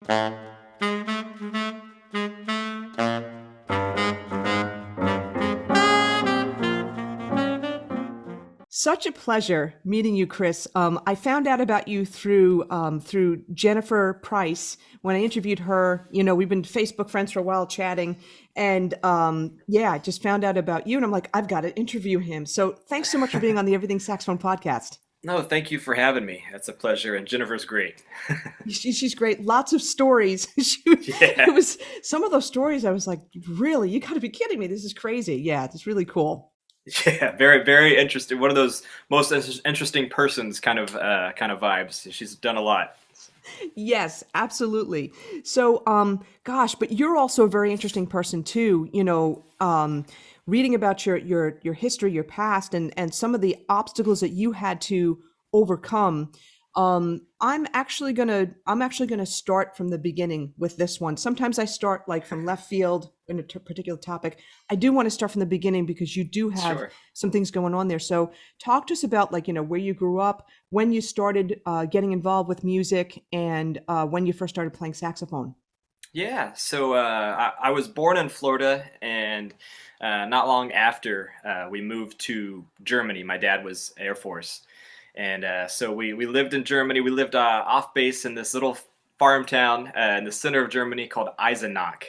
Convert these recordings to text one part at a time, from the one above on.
Such a pleasure meeting you, Chris. I found out about you through Jennifer Price when I interviewed her. You know, we've been Facebook friends for a while, chatting, and yeah, I just found out about you, and I'm like, I've got to interview him. So thanks so much for being on the Everything Saxophone podcast. No, thank you for having me. That's a pleasure, and Jennifer's great. She's great. Lots of stories. Yeah, It was some of those stories. I was like, really, you got to be kidding me. This is crazy. Yeah, it's really cool. yeah, very, very interesting. One of those most interesting persons kind of vibes. She's done a lot. Yes, absolutely. So, gosh, but you're also a very interesting person too. Reading about your history, your past, and some of the obstacles that you had to overcome. I'm actually gonna start from the beginning with this one. Sometimes I start like from left field in a particular topic. I do want to start from the beginning because you do have Sure. some things going on there. So, talk to us about like where you grew up, when you started getting involved with music, and when you first started playing saxophone. Yeah, so I was born in Florida, and not long after we moved to Germany. My dad was Air Force, and so we lived in Germany. We lived off base in this little farm town in the center of Germany called Eisenach,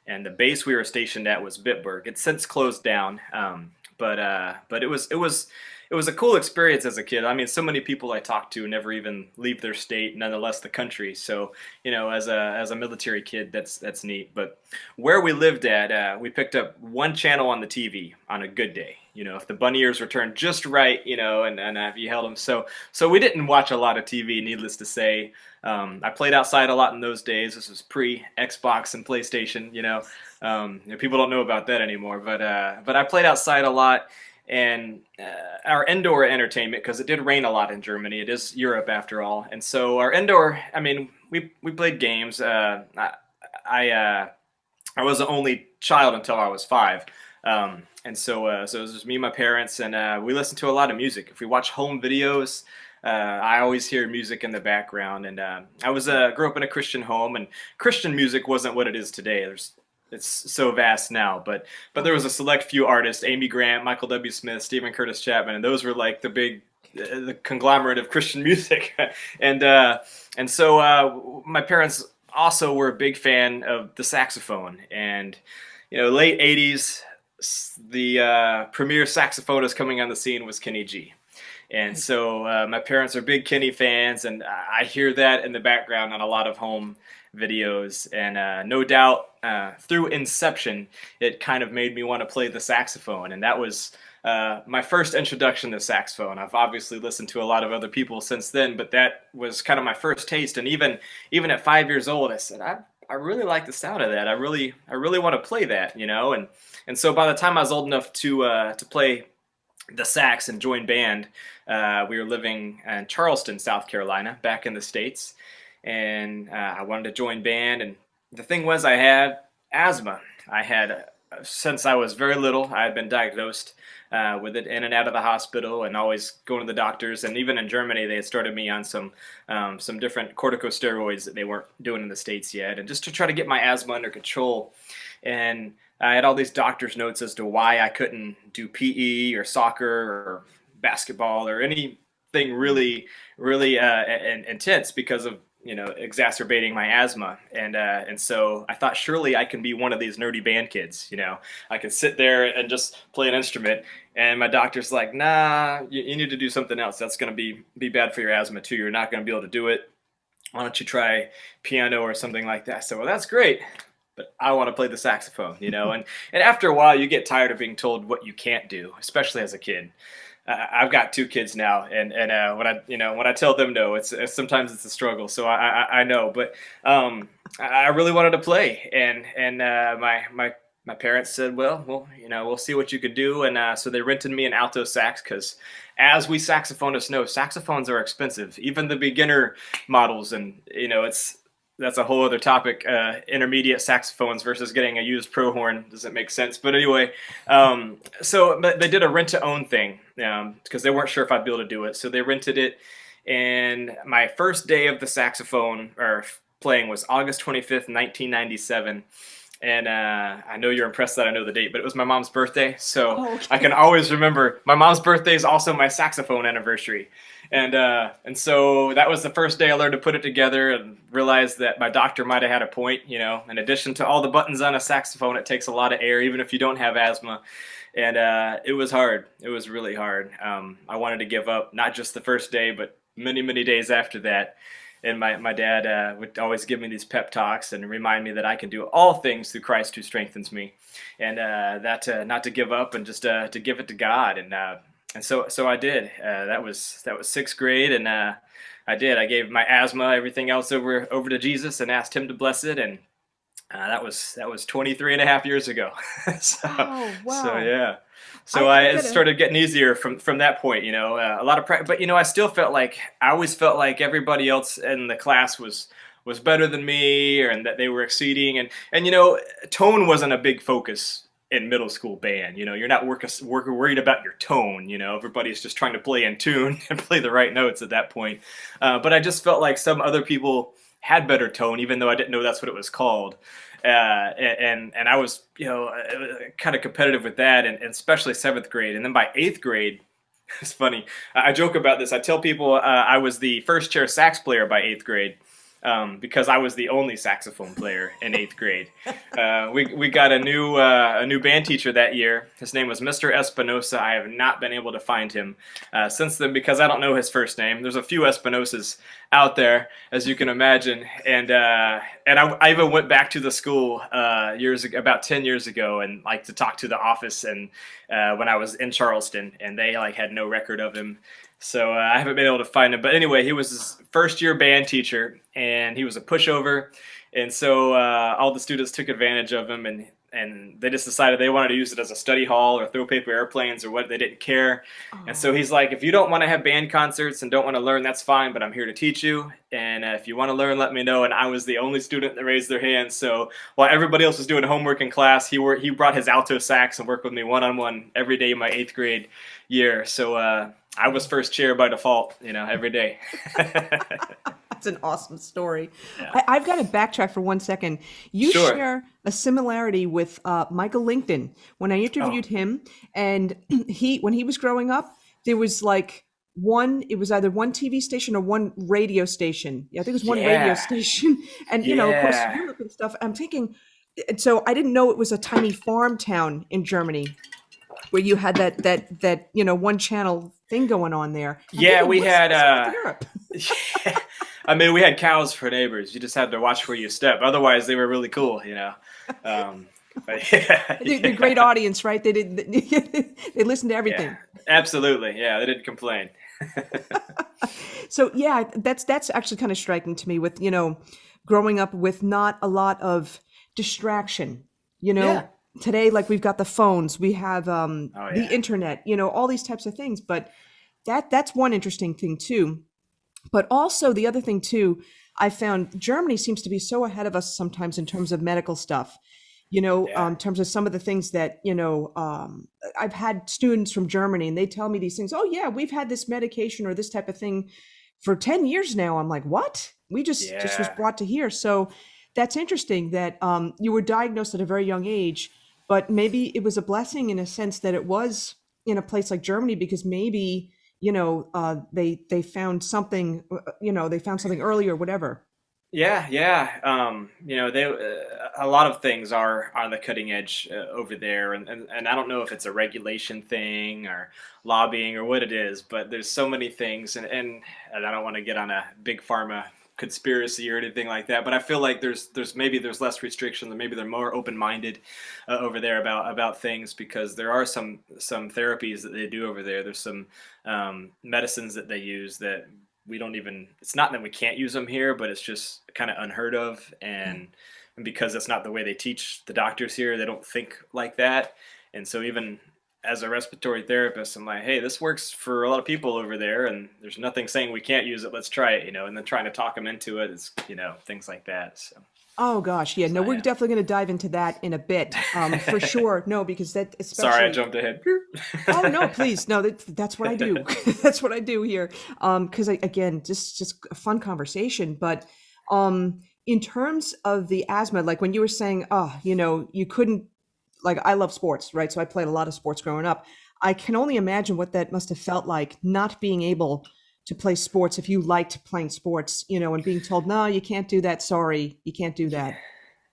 and the base we were stationed at was Bitburg. It's since closed down, but it was a cool experience as a kid. I mean, so many people I talk to never even leave their state, nonetheless the country. So, as a military kid, that's neat. But where we lived at, we picked up one channel on the TV on a good day. If the bunny ears were turned just right, and if you held them. So we didn't watch a lot of TV, needless to say. I played outside a lot in those days. This was pre Xbox and PlayStation. People don't know about that anymore. But I played outside a lot. And our indoor entertainment, because it did rain a lot in Germany. It is Europe after all. And so our indoor, I mean, we played games. I was the only child until I was 5. So it was just me and my parents, and we listened to a lot of music. If we watch home videos, I always hear music in the background. And I grew up in a Christian home, and Christian music wasn't what it is today. It's so vast now, but there was a select few artists: Amy Grant, Michael W. Smith, Stephen Curtis Chapman, and those were like the conglomerate of Christian music. And so my parents also were a big fan of the saxophone, and late '80s, the premier saxophonist coming on the scene was Kenny G. And so my parents are big Kenny fans, and I hear that in the background on a lot of home videos. And no doubt through Inception, it kind of made me want to play the saxophone. And that was my first introduction to saxophone. I've obviously listened to a lot of other people since then, but that was kind of my first taste. And even at 5 years old, I said, I really like the sound of that. I really want to play that, And so by the time I was old enough to play the sax and join band, we were living in Charleston, South Carolina, back in the States. And I wanted to join band. And the thing was, I had asthma. Since I was very little, I had been diagnosed with it, in and out of the hospital, and always going to the doctors. And even in Germany, they had started me on some different corticosteroids that they weren't doing in the States yet, and just to try to get my asthma under control. And I had all these doctor's notes as to why I couldn't do PE or soccer or basketball or anything really, really intense because of exacerbating my asthma. And so I thought, surely I can be one of these nerdy band kids. I could sit there and just play an instrument. And my doctor's like, nah, you need to do something else. That's going to be bad for your asthma too. You're not going to be able to do it. Why don't you try piano or something like that? So, well, that's great, but I want to play the saxophone, and after a while you get tired of being told what you can't do, especially as a kid. I've got 2 kids now, and when I tell them no, it's sometimes it's a struggle. So I know, but I really wanted to play, and my parents said, well, we'll see what you could do, and so they rented me an alto sax, because as we saxophonists know, saxophones are expensive, even the beginner models, and that's a whole other topic. Intermediate saxophones versus getting a used pro horn doesn't make sense. But anyway, but they did a rent-to-own thing because they weren't sure if I'd be able to do it. So they rented it, and my first day of the saxophone, or playing was August 25th, 1997. And I know you're impressed that I know the date, but it was my mom's birthday. So Oh, I okay. can always remember my mom's birthday is also my saxophone anniversary. And so that was the first day I learned to put it together and realized that my doctor might have had a point. In addition to all the buttons on a saxophone, it takes a lot of air, even if you don't have asthma. And it was hard. It was really hard. I wanted to give up, not just the first day, but many, many days after that. And my dad would always give me these pep talks and remind me that I can do all things through Christ who strengthens me, and that not to give up and just to give it to God. And so I did. That was sixth grade, and I did. I gave my asthma, everything else over to Jesus, and asked Him to bless it. And that was 23 and a half years ago. so Oh, so wow. yeah. So I it gotta. started getting easier from that point. A lot of practice, but I still felt like I always felt like everybody else in the class was better than me, and that they were exceeding. And tone wasn't a big focus in middle school band. You're not worried about your tone. Everybody's just trying to play in tune and play the right notes at that point. But I just felt like some other people had better tone, even though I didn't know that's what it was called. And I was, kind of competitive with that, and especially seventh grade. And then by eighth grade, it's funny. I joke about this. I tell people I was the first chair sax player by eighth grade, because I was the only saxophone player in eighth grade. We got a new band teacher that year. His name was Mr. Espinosa. I have not been able to find him since then, because I don't know his first name. There's a few Espinosas out there, as you can imagine. And I even went back to the school about 10 years ago, and like to talk to the office, and when I was in Charleston, and they had no record of him. So I haven't been able to find him. But anyway, he was his first year band teacher, and he was a pushover. And so all the students took advantage of him, and they just decided they wanted to use it as a study hall or throw paper airplanes or what. They didn't care. And so Oh, he's like, if you don't want to have band concerts and don't want to learn, that's fine, but I'm here to teach you. And if you want to learn, let me know. And I was the only student that raised their hand. So while everybody else was doing homework in class, he brought his alto sax and worked with me one-on-one every day in my eighth grade year. So I was first chair by default, every day. that's an awesome story. Yeah. I've got to backtrack for 1 second. You Sure. share a similarity with Michael Lincoln. When I Oh, interviewed him, and when he was growing up, there was like it was either one TV station or one radio station. Yeah, I think it was one radio yeah. station. And, of course, Yeah. Europe and stuff. I'm thinking, and so I didn't know it was a tiny farm town in Germany where you had that one channel thing going on there. I'm Yeah, thinking, we had what's up with Europe? yeah. I mean, we had cows for neighbors. You just had to watch where you step. Otherwise, they were really cool. But yeah, They're great yeah, audience, right? They did. They listened to yeah, everything. absolutely. Yeah, they didn't complain. So yeah, that's actually kind of striking to me. With growing up with not a lot of distraction. You know, Yeah. today like we've got the phones, we have Oh the yeah. internet. All these types of things. But that's one interesting thing too. But also the other thing too, I found Germany seems to be so ahead of us sometimes in terms of medical stuff. Yeah. In terms of some of the things that I've had students from Germany, and they tell me these things. Oh yeah, we've had this medication or this type of thing for 10 years now. I'm like, what? We just was Yeah. brought to here. So that's interesting that you were diagnosed at a very young age, but maybe it was a blessing in a sense that it was in a place like Germany, because maybe they found something, they found something early or whatever. Yeah, yeah. They a lot of things are on the cutting edge over there, and I don't know if it's a regulation thing or lobbying or what it is, but there's so many things, and I don't want to get on a big pharma conspiracy or anything like that, but I feel like there's less restrictions, and maybe they're more open-minded over there about things, because there are some therapies that they do over there. There's some medicines that they use that we don't even, it's not that we can't use them here, but it's just kind of unheard of. And because that's not the way they teach the doctors here, they don't think like that. And so even as a respiratory therapist, I'm like, hey, this works for a lot of people over there, and there's nothing saying we can't use it, let's try it. And then trying to talk them into it is, things like that. Oh gosh, yeah. No, So we're yeah. definitely going to dive into that in a bit, for sure. No, because that Sorry, I especially. jumped ahead. Oh no, please, no. That's what I do. That's what I do here. Because again, just a fun conversation. But in terms of the asthma, like when you were saying, oh, you couldn't, like, I love sports, right? So I played a lot of sports growing up. I can only imagine what that must have felt like, not being able to play sports if you liked playing sports, and being told, no, you can't do that. Sorry, you can't do that.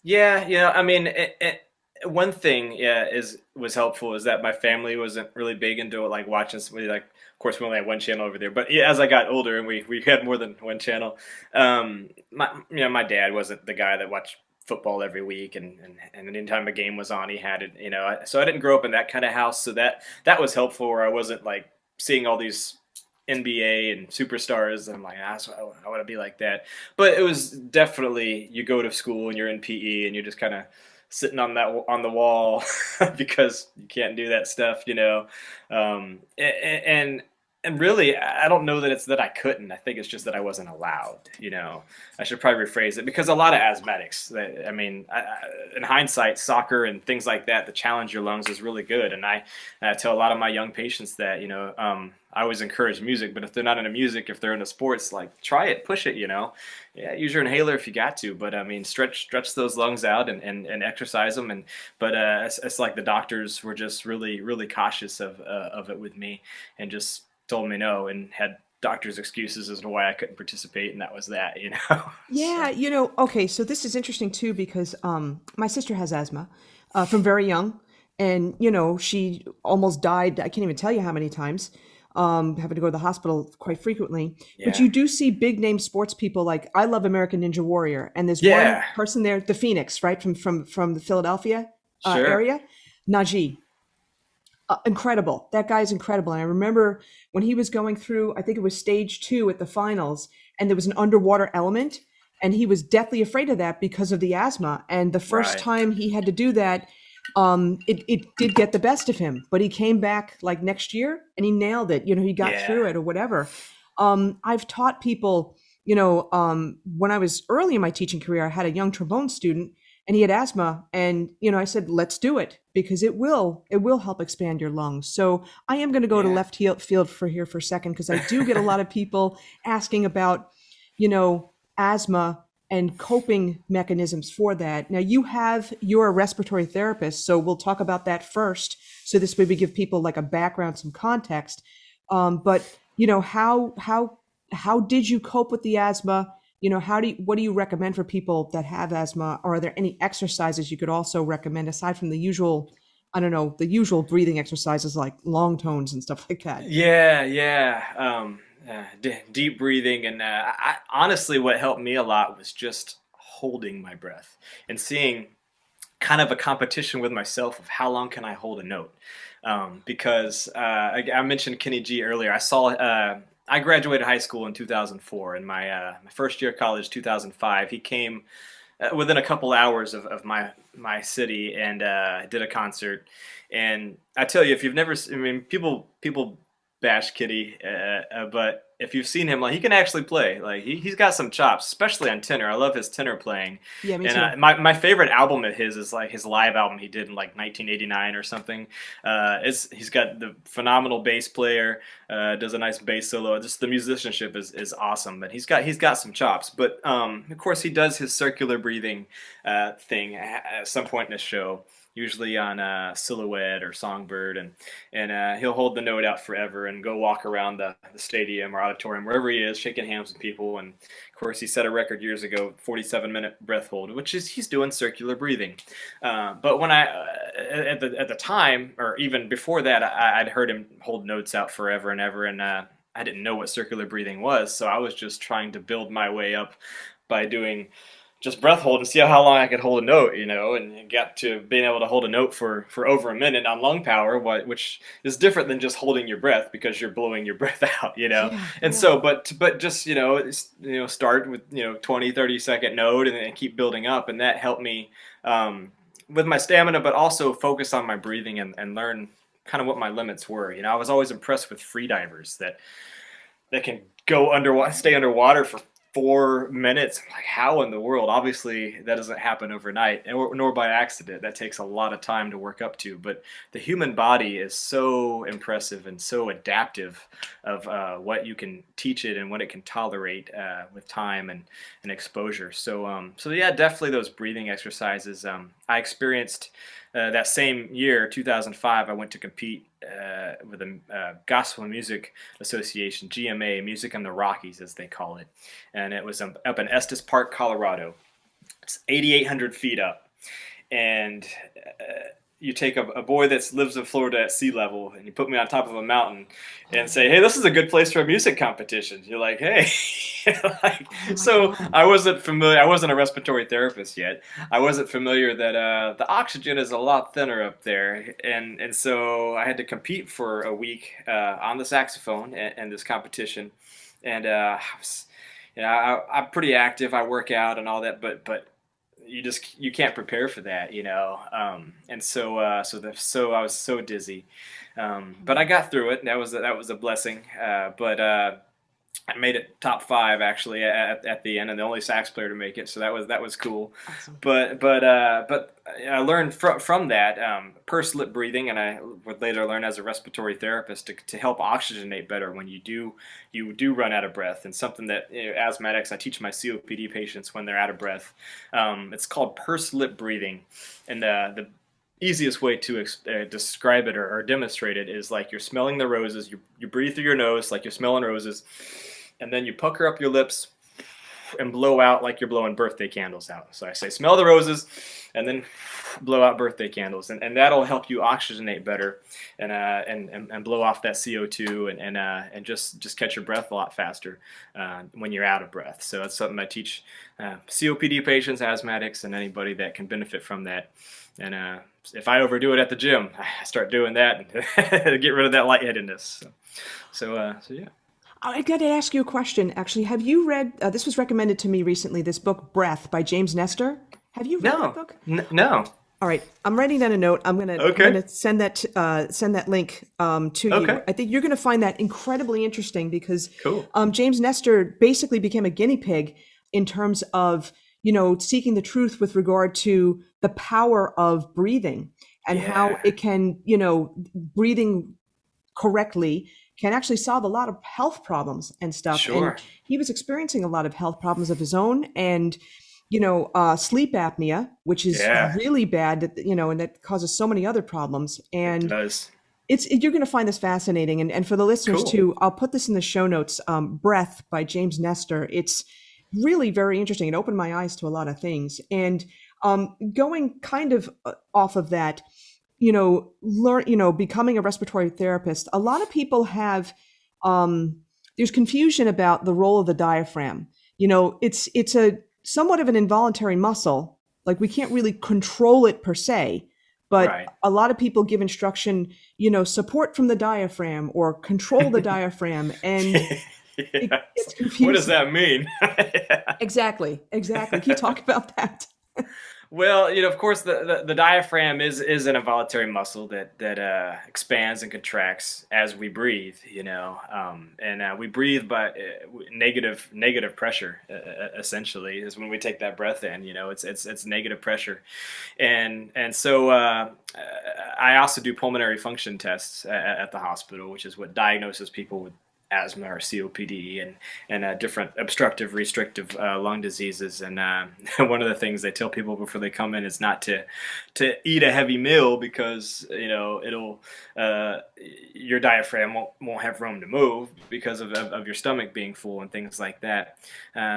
Yeah, I mean, one thing, yeah, is was helpful is that my family wasn't really big into like watching. Like, of course, we only had one channel over there. But yeah, as I got older and we had more than one channel, my dad wasn't the guy that watched football every week, and anytime a game was on, he had it. So I didn't grow up in that kind of house, so that was helpful. Where I wasn't like seeing all these NBA and superstars. And I'm like, so I want to be like that. But it was definitely, you go to school and you're in PE and you're just kind of sitting on the wall because you can't do that stuff. And really, I don't know that it's that I couldn't. I think it's just that I wasn't allowed. I should probably rephrase it, because a lot of asthmatics, I mean, in hindsight, soccer and things like that, the challenge your lungs is really good. And I tell a lot of my young patients that, I always encourage music, but if they're not into music, if they're into sports, like, try it, push it, Yeah, use your inhaler if you got to, but I mean, stretch those lungs out and exercise them. But it's like the doctors were just really, really cautious of it with me, and just told me no, and had doctors' excuses as to why I couldn't participate, and that was that. Yeah, okay, so this is interesting too, because my sister has asthma from very young, and she almost died. I can't even tell you how many times. Having to go to the hospital quite frequently. But Yeah. you do see big name sports people, like, I love American Ninja Warrior, and there's one Yeah. person there, the Phoenix, right, from the Philadelphia Sure. area, Najee. Incredible. That guy's incredible. And I remember when he was going through, I think it was stage 2 at the finals, and there was an underwater element, and he was deathly afraid of that because of the asthma. And the first Right. time he had to do that, it did get the best of him, but he came back like next year and he nailed it. He got Yeah. through it or whatever. I've taught people, when I was early in my teaching career, I had a young trombone student, and he had asthma, and I said, let's do it, because it will help expand your lungs. So I am going to go to Yeah. left field for a second, because I do get a lot of people asking about asthma and coping mechanisms for that. Now, you're a respiratory therapist, so we'll talk about that first. So this way we give people like a background, some context. But how did you cope with the asthma? What do you recommend for people that have asthma? Or are there any exercises you could also recommend aside from the usual, I don't know, the usual breathing exercises like long tones and stuff like that? Yeah. Deep breathing, and honestly, what helped me a lot was just holding my breath and seeing kind of a competition with myself of how long can I hold a note. Because I mentioned Kenny G earlier. I graduated high school in 2004, and my first year of college, 2005, he came within a couple hours of my city, and did a concert. And I tell you, if you've never, I mean, people bash Kitty, but if you've seen him, like, he can actually play. Like, he's got some chops, especially on tenor. I love his tenor playing. Yeah, me And too. my favorite album of his is like his live album he did in like 1989 or something. He's got the phenomenal bass player, does a nice bass solo. Just the musicianship is awesome. But he's got some chops. But of course, he does his circular breathing thing at some point in the show, usually on Silhouette or Songbird, and he'll hold the note out forever and go walk around the stadium or auditorium, wherever he is, shaking hands with people. And of course, he set a record years ago, 47-minute breath hold, which is, he's doing circular breathing. But when at the time, or even before that, I'd heard him hold notes out forever and ever, and I didn't know what circular breathing was, so I was just trying to build my way up by doing just breath hold and see how long I could hold a note, and got to being able to hold a note for over a minute on lung power, which is different than just holding your breath, because you're blowing your breath out. Yeah, And yeah. so, but just, start with, 20, 30-second note, and then keep building up. And that helped me with my stamina, but also focus on my breathing, and learn kind of what my limits were. I was always impressed with free divers that can go underwater, stay underwater for 4 minutes. I'm like, how in the world? Obviously, that doesn't happen overnight, nor by accident. That takes a lot of time to work up to. But the human body is so impressive and so adaptive of what you can teach it and what it can tolerate with time and exposure. So yeah, definitely those breathing exercises. I experienced that same year, 2005, I went to compete with the Gospel Music Association, GMA, Music in the Rockies, as they call it. And it was up in Estes Park, Colorado. It's 8,800 feet up. And you take a boy that lives in Florida at sea level and you put me on top of a mountain and say, hey, this is a good place for a music competition. You're like, hey. Like, so God. I wasn't familiar. I wasn't a respiratory therapist yet. I wasn't familiar that the oxygen is a lot thinner up there. And so I had to compete for a week on the saxophone and this competition. And I'm pretty active. I work out and all that, but you can't prepare for that, and so I was so dizzy, but I got through it. And that was a blessing. But I made it top 5 actually at the end, and the only sax player to make it. So that was cool. Awesome. But I learned from that pursed lip breathing, and I would later learn as a respiratory therapist to help oxygenate better when you do run out of breath. And something that asthmatics, I teach my COPD patients when they're out of breath. It's called pursed lip breathing, and the easiest way to describe it or demonstrate it is like you're smelling the roses. You breathe through your nose like you're smelling roses, and then you pucker up your lips and blow out like you're blowing birthday candles out. So I say, smell the roses, and then blow out birthday candles, and that'll help you oxygenate better and blow off that CO2 and just catch your breath a lot faster when you're out of breath. So that's something I teach COPD patients, asthmatics, and anybody that can benefit from that. And if I overdo it at the gym, I start doing that and get rid of that lightheadedness. So yeah. I got to ask you a question, actually. Have you read, this was recommended to me recently, this book, Breath by James Nestor? Have you read that book? No. All right. I'm writing down a note. I'm gonna send that link to you. Okay. I think you're gonna find that incredibly interesting because Cool. James Nestor basically became a guinea pig in terms of, seeking the truth with regard to the power of breathing and how it can, breathing correctly can actually solve a lot of health problems and stuff. Sure. And he was experiencing a lot of health problems of his own, and sleep apnea, which is really bad, and that causes so many other problems. And It does. you're going to find this fascinating. And for the listeners Cool. too, I'll put this in the show notes. Breath by James Nestor. It's really very interesting. It opened my eyes to a lot of things. And going kind of off of that, becoming a respiratory therapist, a lot of people have, there's confusion about the role of the diaphragm. It's a somewhat of an involuntary muscle. Like we can't really control it per se, but Right. a lot of people give instruction, support from the diaphragm or control the diaphragm. And it's confusing. What does that mean? Exactly. Can you talk about that? Well, of course, the diaphragm is an involuntary muscle that expands and contracts as we breathe, and we breathe by negative pressure. Essentially, is when we take that breath in. It's negative pressure, and so I also do pulmonary function tests at the hospital, which is what diagnoses people with asthma or COPD and different obstructive restrictive lung diseases. And one of the things they tell people before they come in is not to eat a heavy meal because it'll your diaphragm won't have room to move because of your stomach being full and things like that.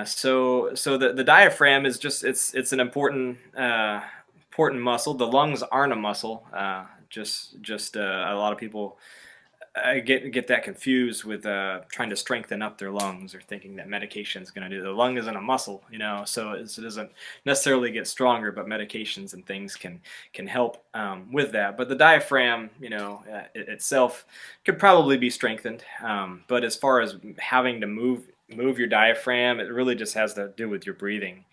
So the diaphragm is just it's an important muscle. The lungs aren't a muscle. Just a lot of people I get that confused with trying to strengthen up their lungs or thinking that medication is going to do. The lung isn't a muscle, so it doesn't necessarily get stronger, but medications and things can help with that. But the diaphragm, itself could probably be strengthened. But as far as having to move your diaphragm, it really just has to do with your breathing,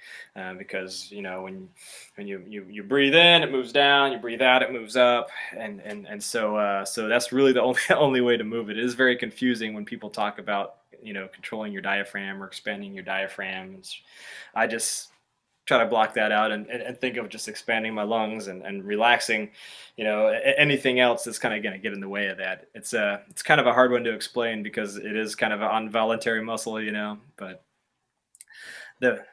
because when you breathe in, it moves down. You breathe out, it moves up, and so that's really the only way to move it. It is very confusing when people talk about controlling your diaphragm or expanding your diaphragm. I just try to block that out and think of just expanding my lungs and relaxing, anything else that's kind of going to get in the way of that. It's kind of a hard one to explain because it is kind of an involuntary muscle, but the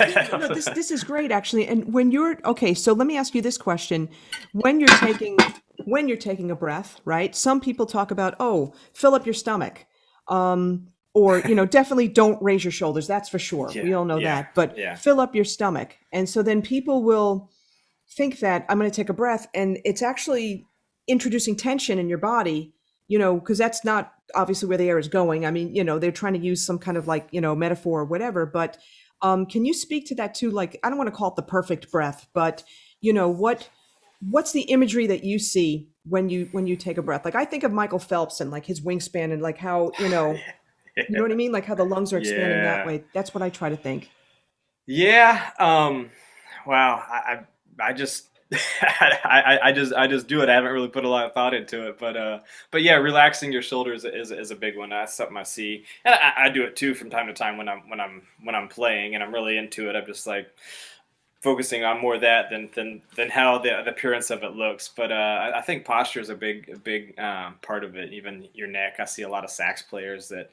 Yeah, no, this is great actually. And when you're okay, so let me ask you this question. When you're taking a breath, right? Some people talk about, oh, fill up your stomach. Or, definitely don't raise your shoulders. That's for sure. yeah, We all know yeah, that. But yeah, fill up your stomach. And so then people will think that I'm going to take a breath and it's actually introducing tension in your body, because that's not obviously where the air is going. I mean, they're trying to use some kind of like, metaphor or whatever. But can you speak to that too? Like, I don't want to call it the perfect breath, but what's the imagery that you see when you take a breath? Like I think of Michael Phelps and like his wingspan and like how, you know what I mean? Like how the lungs are expanding that yeah, way. That's what I try to think. yeah. Wow. I just I just do it. I haven't really put a lot of thought into it, but yeah, relaxing your shoulders is a big one. That's something I see, and I do it too from time to time when I'm playing and I'm really into it. I'm just like focusing on more of that than how the appearance of it looks. But I think posture is a big part of it. Even your neck. I see a lot of sax players that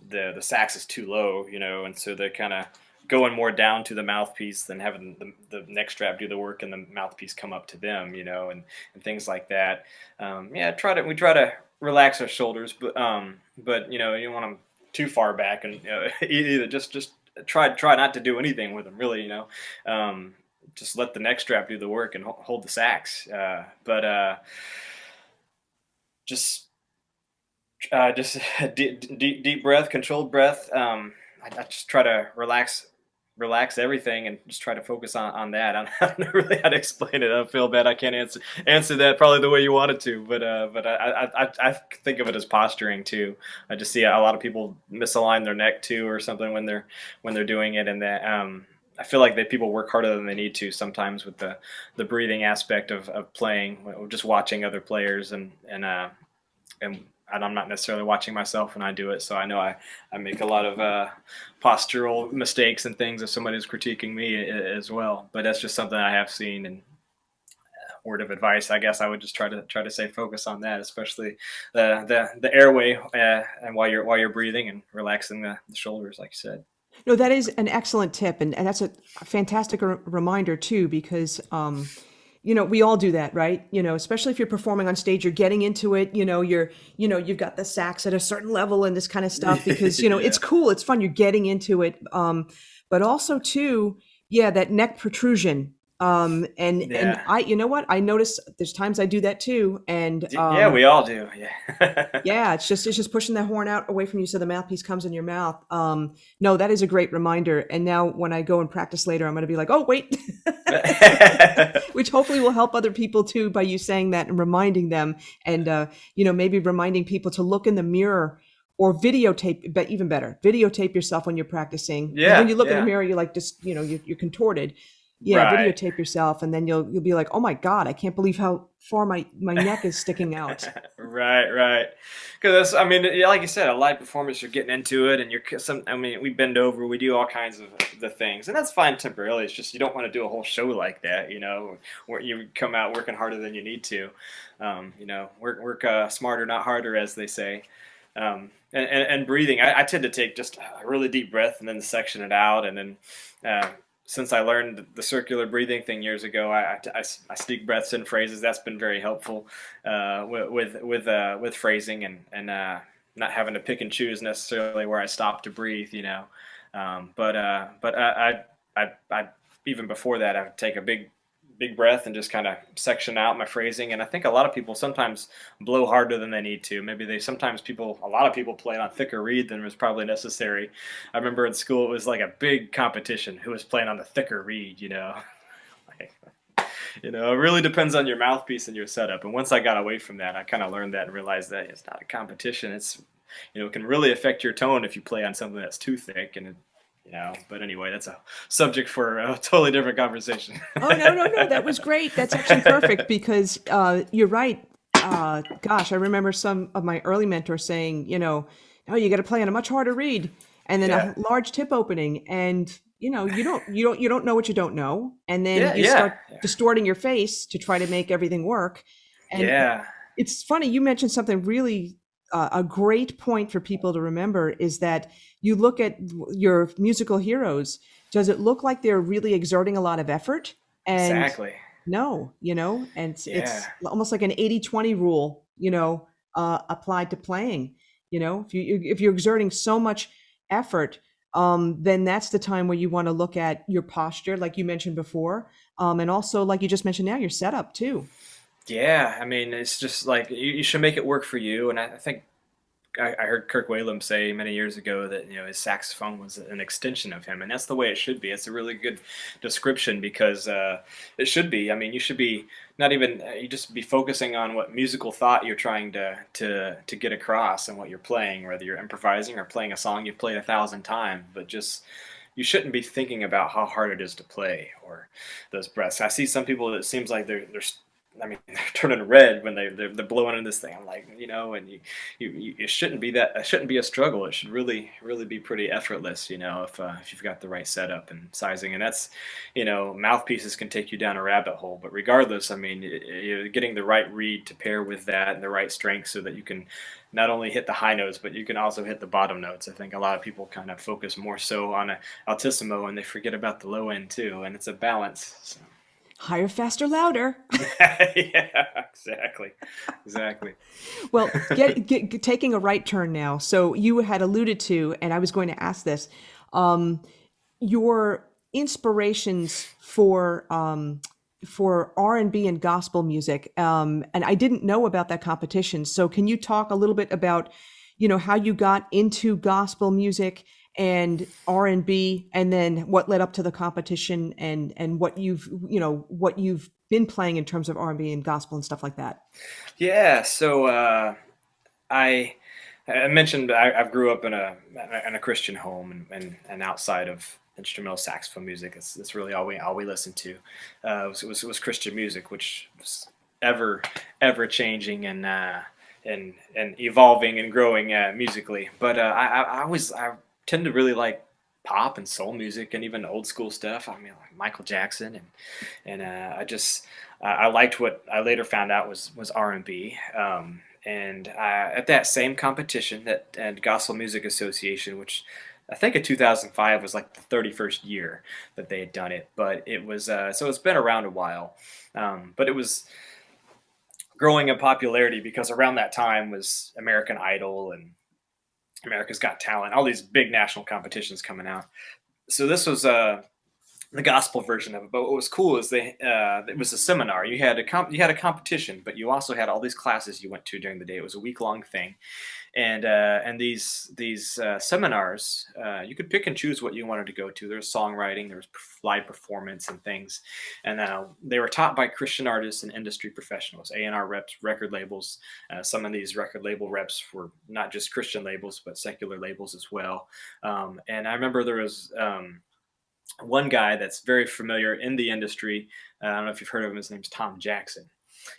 the sax is too low, and so they're kind of going more down to the mouthpiece than having the neck strap do the work and the mouthpiece come up to them, and things like that. Yeah, we try to relax our shoulders, but you don't want them too far back, and either just try not to do anything with them really, just let the neck strap do the work and hold the sax. But just just deep breath, controlled breath. I just try to relax everything and just try to focus on that. I don't know really how to explain it. I feel bad I can't answer that probably the way you wanted to, but I think of it as posturing too. I just see a lot of people misalign their neck too or something when they're doing it, and that I feel like that people work harder than they need to sometimes with the breathing aspect of playing, or just watching other players and I'm not necessarily watching myself when I do it, so I know I make a lot of postural mistakes and things if somebody's critiquing me as well. But that's just something I have seen. And word of advice, I guess I would just try to say focus on that, especially the airway, and while you're breathing and relaxing the shoulders, like you said. No, that is an excellent tip, and that's a fantastic reminder too, because we all do that, right? Especially if you're performing on stage, you're getting into it. You've got the sax at a certain level and this kind of stuff because it's Yeah, cool, it's fun, you're getting into it. But also too, yeah, that neck protrusion. And yeah, you know what? I notice there's times I do that too, and yeah. We all do. Yeah, yeah, it's just pushing the horn out away from you so the mouthpiece comes in your mouth. No, that is a great reminder. And now when I go and practice later, I'm going to be like, oh, wait, which hopefully will help other people too by you saying that and reminding them. And, maybe reminding people to look in the mirror or videotape, but even better, videotape yourself when you're practicing. Because when yeah, you look in the yeah. mirror, you're like, just, you're contorted. Yeah, Right. videotape yourself, and then you'll be like, "Oh my God, I can't believe how far my neck is sticking out." Right, right. Because I mean, yeah, like you said, a live performance, you're getting into it, and I mean, we bend over, we do all kinds of the things, and that's fine temporarily. It's just you don't want to do a whole show like that, where you come out working harder than you need to. Work smarter, not harder, as they say. And breathing, I tend to take just a really deep breath and then section it out, and then. Since I learned the circular breathing thing years ago, I sneak breaths in phrases. That's been very helpful with phrasing and not having to pick and choose necessarily where I stop to breathe. But I even before that I would take a big breath and just kind of section out my phrasing. And I think a lot of people sometimes blow harder than they need to. Maybe a lot of people play on thicker reed than was probably necessary. I remember in school, it was like a big competition who was playing on the thicker reed. Like, it really depends on your mouthpiece and your setup. And once I got away from that, I kind of learned that and realized that it's not a competition. It can really affect your tone if you play on something that's too thick. But anyway, that's a subject for a totally different conversation. Oh, no, no, no. That was great. That's actually perfect because you're right. Gosh, I remember some of my early mentors saying, oh, you got to play on a much harder reed, and then Yeah. a large tip opening, and you don't know what you don't know, and then Yeah. you Yeah. start distorting your face to try to make everything work. And Yeah. it's funny, you mentioned something really, a great point for people to remember is that you look at your musical heroes. Does it look like they're really exerting a lot of effort? And Exactly. no, and it's Yeah. almost like an 80-20 rule, applied to playing. If you're exerting so much effort, then that's the time where you want to look at your posture, like you mentioned before, and also, like you just mentioned now, your setup too. Yeah. I mean, it's just like you should make it work for you. And I think I heard Kirk Whalum say many years ago that his saxophone was an extension of him, and that's the way it should be. It's a really good description because it should be. I mean, you should be not even you just be focusing on what musical thought you're trying to get across and what you're playing, whether you're improvising or playing a song you've played 1,000 times, but just. You shouldn't be thinking about how hard it is to play or those breaths. I see some people that it seems like they're I mean, they're turning red when they're blowing in this thing. I'm like, and it shouldn't be that. It shouldn't be a struggle. It should really be pretty effortless, if you've got the right setup and sizing. And that's, mouthpieces can take you down a rabbit hole. But regardless, I mean, you're getting the right reed to pair with that and the right strength so that you can not only hit the high notes, but you can also hit the bottom notes. I think a lot of people kind of focus more so on a altissimo and they forget about the low end too. And it's a balance. So. Higher, faster, louder. Yeah, exactly. Exactly. Well, taking a right turn now. So you had alluded to, and I was going to ask this, um, your inspirations for R&B and gospel music. And I didn't know about that competition. So can you talk a little bit about, how you got into gospel music and R&B, and then what led up to the competition, and what you've been playing in terms of R&B and gospel and stuff like that? Yeah, so I I mentioned I grew up in a Christian home and outside of instrumental saxophone music, it's really all we listened to. Was Christian music, which was ever changing and evolving and growing musically. But I tend to really like pop and soul music and even old school stuff. I mean, like Michael Jackson and I liked what I later found out was R&B. And at that same competition that and Gospel Music Association, which I think in 2005 was like the 31st year that they had done it, but it was so it's been around a while. But it was growing in popularity because around that time was American Idol and America's Got Talent, all these big national competitions coming out. So this was the gospel version of it. But what was cool is it was a seminar. You had a competition, but you also had all these classes you went to during the day. It was a week long thing, and these seminars you could pick and choose what you wanted to go to. There was songwriting, there was live performance and things, and they were taught by Christian artists and industry professionals, A&R reps, record labels. Some of these record label reps were not just Christian labels, but secular labels as well. And I remember there was one guy that's very familiar in the industry. I don't know if you've heard of him. His name's Tom Jackson.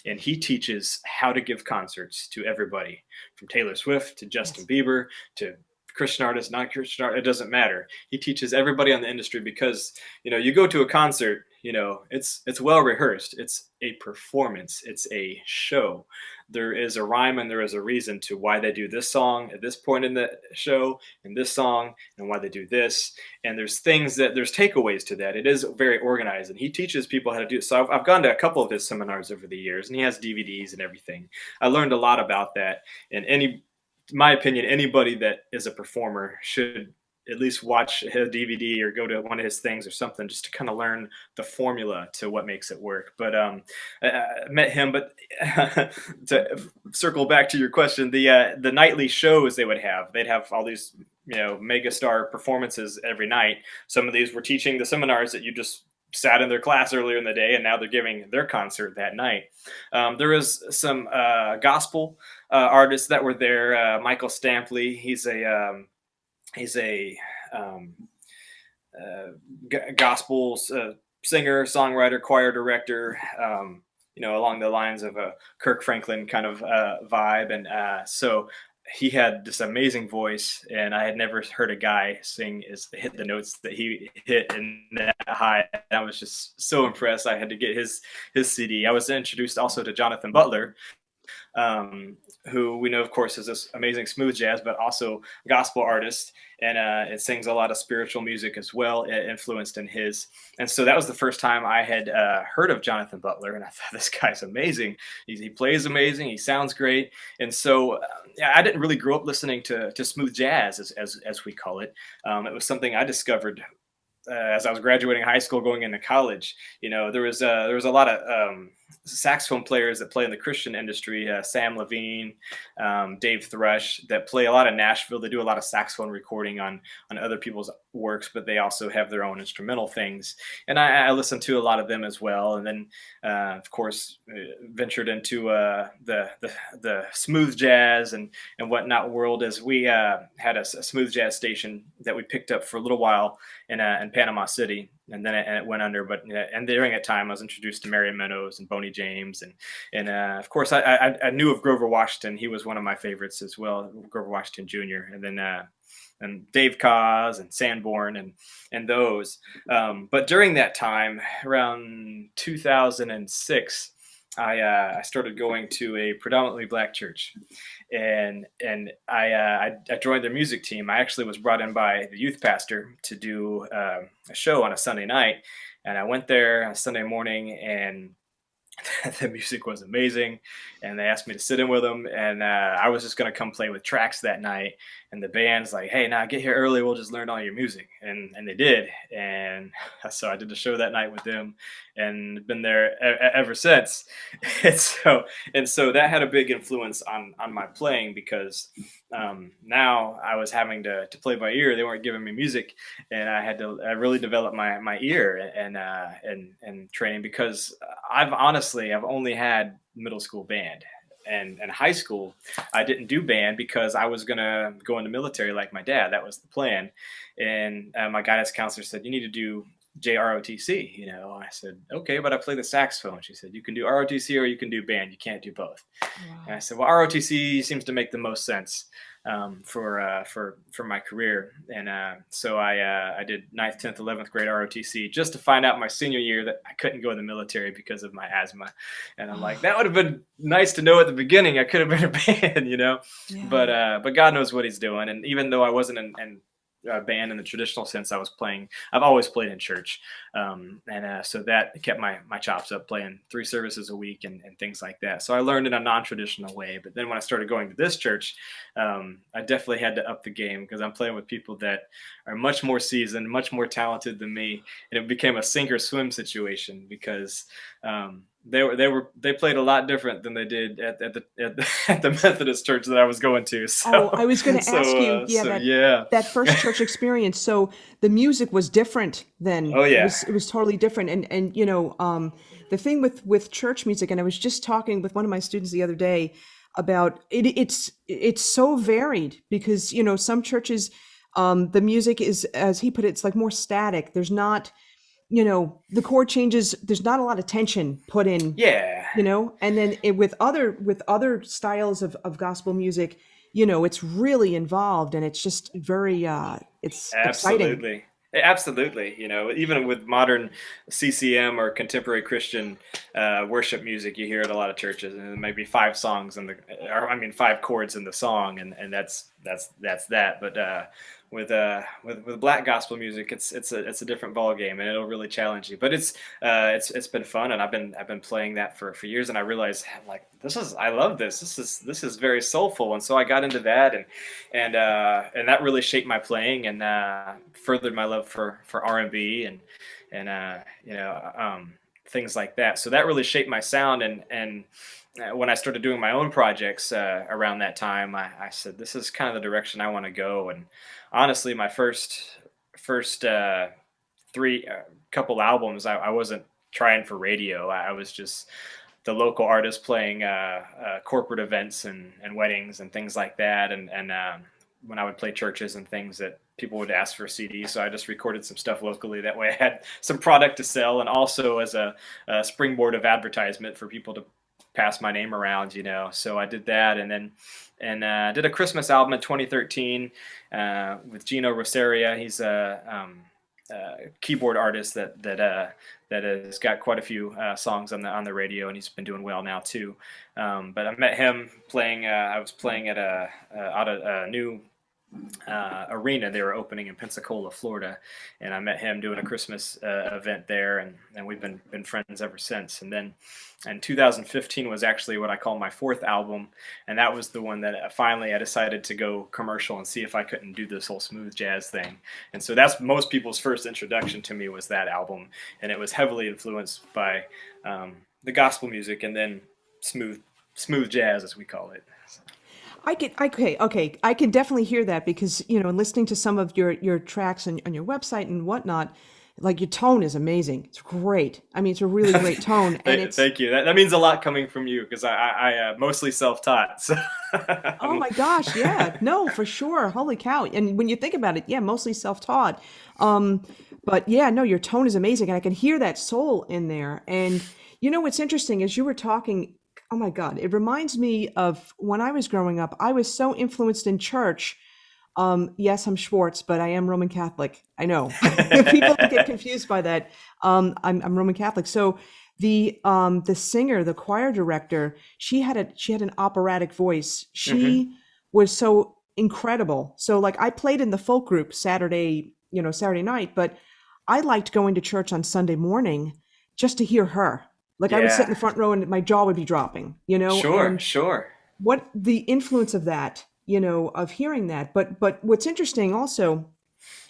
And he teaches how to give concerts to everybody, from Taylor Swift to Justin Yes. Bieber to Christian artists, non-Christian artists. It doesn't matter. He teaches everybody on the industry because you go to a concert, it's well rehearsed. It's a performance. It's a show. There is a rhyme and there is a reason to why they do this song at this point in the show and this song and why they do this. And there's takeaways to that. It is very organized, and he teaches people how to do it. So I've gone to a couple of his seminars over the years, and he has DVDs and everything. I learned a lot about that. And in my opinion, anybody that is a performer should at least watch his DVD or go to one of his things or something, just to kind of learn the formula to what makes it work. But I met him. But to circle back to your question, the nightly shows they'd have all these megastar performances every night. Some of these were teaching the seminars that you just sat in their class earlier in the day, and now they're giving their concert that night. There was some gospel artists that were there. Michael Stampley, he's a gospel singer, songwriter, choir director. Along the lines of a Kirk Franklin kind of vibe, and so he had this amazing voice, and I had never heard a guy sing hit the notes that he hit in that high. And I was just so impressed. I had to get his CD. I was introduced also to Jonathan Butler, um, who we know, of course, is this amazing smooth jazz, but also gospel artist, and it sings a lot of spiritual music as well, influenced in his. And so that was the first time I had heard of Jonathan Butler, and I thought this guy's amazing. He plays amazing. He sounds great. And so yeah, I didn't really grow up listening to smooth jazz, as we call it. It was something I discovered as I was graduating high school, going into college. There was a lot of saxophone players that play in the Christian industry. Sam Levine, Dave Thrush, that play a lot in Nashville. They do a lot of saxophone recording on other people's works, but they also have their own instrumental things. And I listened to a lot of them as well. And then, of course, ventured into the smooth jazz and whatnot world, as we had a smooth jazz station that we picked up for a little while in Panama City, and then it went under. But and during that time, I was introduced to Marion Meadows and Boney James, and of course, I knew of Grover Washington. He was one of my favorites as well, Grover Washington Jr. And then and Dave Koz and Sanborn and those. But during that time, around 2006. I started going to a predominantly black church, and I joined their music team. I actually was brought in by the youth pastor to do a show on a Sunday night, and I went there on a Sunday morning, and the music was amazing, and they asked me to sit in with them, and I was just going to come play with tracks that night. And the band's like, "Hey, now get here early, we'll just learn all your music." And they did. And so I did the show that night with them, and been there ever since. And so that had a big influence on my playing, because now I was having to play by ear. They weren't giving me music, and I had to really develop my ear and training, because I've only had middle school band. And high school, I didn't do band because I was going to go in the military like my dad. That was the plan. And my guidance counselor said, "You need to do JROTC." I said, "Okay, but I play the saxophone." She said, "You can do ROTC or you can do band. You can't do both." Wow. And I said, "Well, ROTC seems to make the most sense for my career." And so I did 9th, 10th, 11th grade ROTC, just to find out my senior year that I couldn't go in the military because of my asthma. And I'm like, that would have been nice to know at the beginning. I could have been a band, Yeah. But God knows what He's doing. And even though I wasn't in band in the traditional sense, I've always played in church. So that kept my chops up, playing 3 services a week and things like that. So I learned in a non-traditional way. But then when I started going to this church, I definitely had to up the game, because I'm playing with people that are much more seasoned, much more talented than me. And it became a sink or swim situation, because they played a lot different than they did at the Methodist church that I was going to. So I was going to ask you, that first church experience. So the music was different then. Oh, yeah. It was totally different. And the thing with church music, and I was just talking with one of my students the other day about it. It's so varied, because some churches, the music is, as he put it, it's like more static. There's not, the chord changes. There's not a lot of tension put in. Yeah. And then with other styles of gospel music, it's really involved, and it's just very it's exciting. Absolutely. Even with modern CCM or contemporary Christian worship music, you hear it a lot of churches, and there may be 5 songs 5 chords in the song, and that's that. But with black gospel music, it's a different ball game, and it'll really challenge you. But it's been fun, and I've been playing that for years, and I realized, like, I love this. This is very soulful, and so I got into that, and that really shaped my playing, and furthered my love for R&B and things like that. So that really shaped my sound, and when I started doing my own projects around that time, I said, this is kind of the direction I want to go. And honestly, my first 3 couple albums, I wasn't trying for radio. I was just the local artist playing corporate events and weddings and things like that. And when I would play churches and things that people would ask for CDs, so I just recorded some stuff locally. That way I had some product to sell, and also as a springboard of advertisement for people to pass my name around, So I did that, and then did a Christmas album in 2013 with Gino Rosaria. He's a keyboard artist that has got quite a few songs on the radio, and he's been doing well now too. But I met him playing. I was playing at a new arena they were opening in Pensacola, Florida, and I met him doing a Christmas event there, and we've been friends ever since. And then in 2015 was actually what I call my fourth album, and that was the one that finally I decided to go commercial and see if I couldn't do this whole smooth jazz thing. And so that's most people's first introduction to me, was that album, and it was heavily influenced by the gospel music and then smooth jazz, as we call it. So. Okay. I can definitely hear that because, in listening to some of your tracks on your website and whatnot, like your tone is amazing. It's great. I mean, it's a really great tone. And Thank you. That means a lot coming from you, because I mostly self-taught. So. Oh my gosh. Yeah, no, for sure. Holy cow. And when you think about it, yeah, mostly self-taught. But yeah, no, your tone is amazing. And I can hear that soul in there. And what's interesting is you were talking, oh my God, it reminds me of when I was growing up. I was so influenced in church. Yes, I'm Schwartz, but I am Roman Catholic. I know people get confused by that. I'm Roman Catholic. So the singer, the choir director, she had an operatic voice. She was so incredible. So like I played in the folk group Saturday night, but I liked going to church on Sunday morning just to hear her. Like I would sit in the front row and my jaw would be dropping, Sure. What the influence of that, of hearing that. But what's interesting also,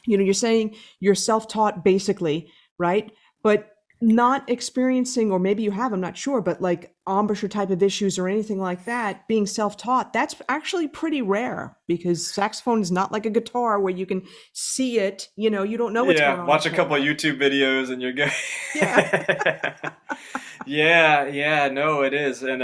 you're saying you're self-taught basically, right? But not experiencing, or maybe you have, I'm not sure, but like embouchure type of issues or anything like that, being self-taught, that's actually pretty rare, because saxophone is not like a guitar where you can see it, you don't know what's going on. Watch a couple of YouTube videos and you're good. Yeah. Yeah, no, it is. And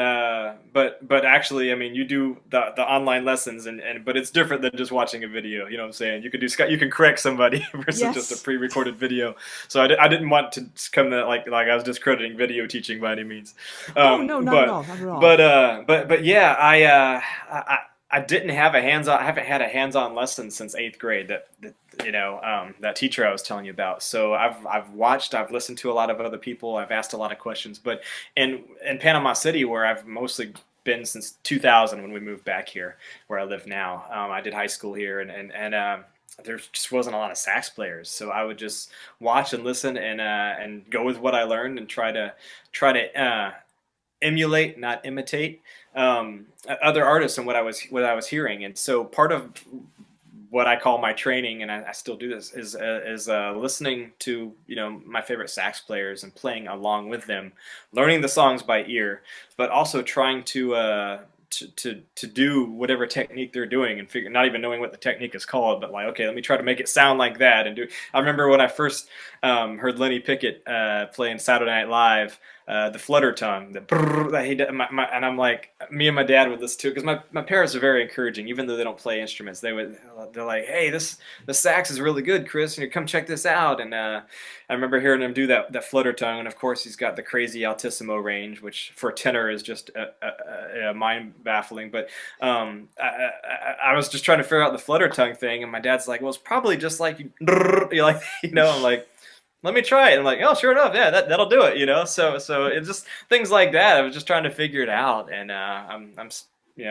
but actually, I mean, you do the online lessons, but it's different than just watching a video. You know what I'm saying? You can correct somebody versus just a pre-recorded video. So I didn't want to come to like I was discrediting video teaching by any means. No, not at all. But yeah, I didn't have I haven't had a hands-on lesson since 8th grade. That teacher I was telling you about. So I've watched, I've listened to a lot of other people, I've asked a lot of questions. But in Panama City, where I've mostly been since 2000 when we moved back here, where I live now, I did high school here, and there just wasn't a lot of sax players. So I would just watch and listen and go with what I learned and try to emulate, not imitate, other artists and what I was hearing. And so part of what I call my training, and I still do this, is listening to my favorite sax players and playing along with them, learning the songs by ear, but also trying to do whatever technique they're doing, and not even knowing what the technique is called, but like, okay, let me try to make it sound like that. And I remember when I first heard Lenny Pickett playing Saturday Night Live, the flutter tongue, the brrr that he did, and I'm like, me and my dad would listen to it, because my parents are very encouraging, even though they don't play instruments. They're like, hey, the sax is really good, Chris, come check this out. And I remember hearing him do that flutter tongue, and of course he's got the crazy altissimo range, which for a tenor is just mind baffling. But I was just trying to figure out the flutter tongue thing, and my dad's like, well, it's probably just like I'm like, let me try it. I'm like, oh, sure enough, yeah, that'll do it, So it's just things like that. I was just trying to figure it out, and I'm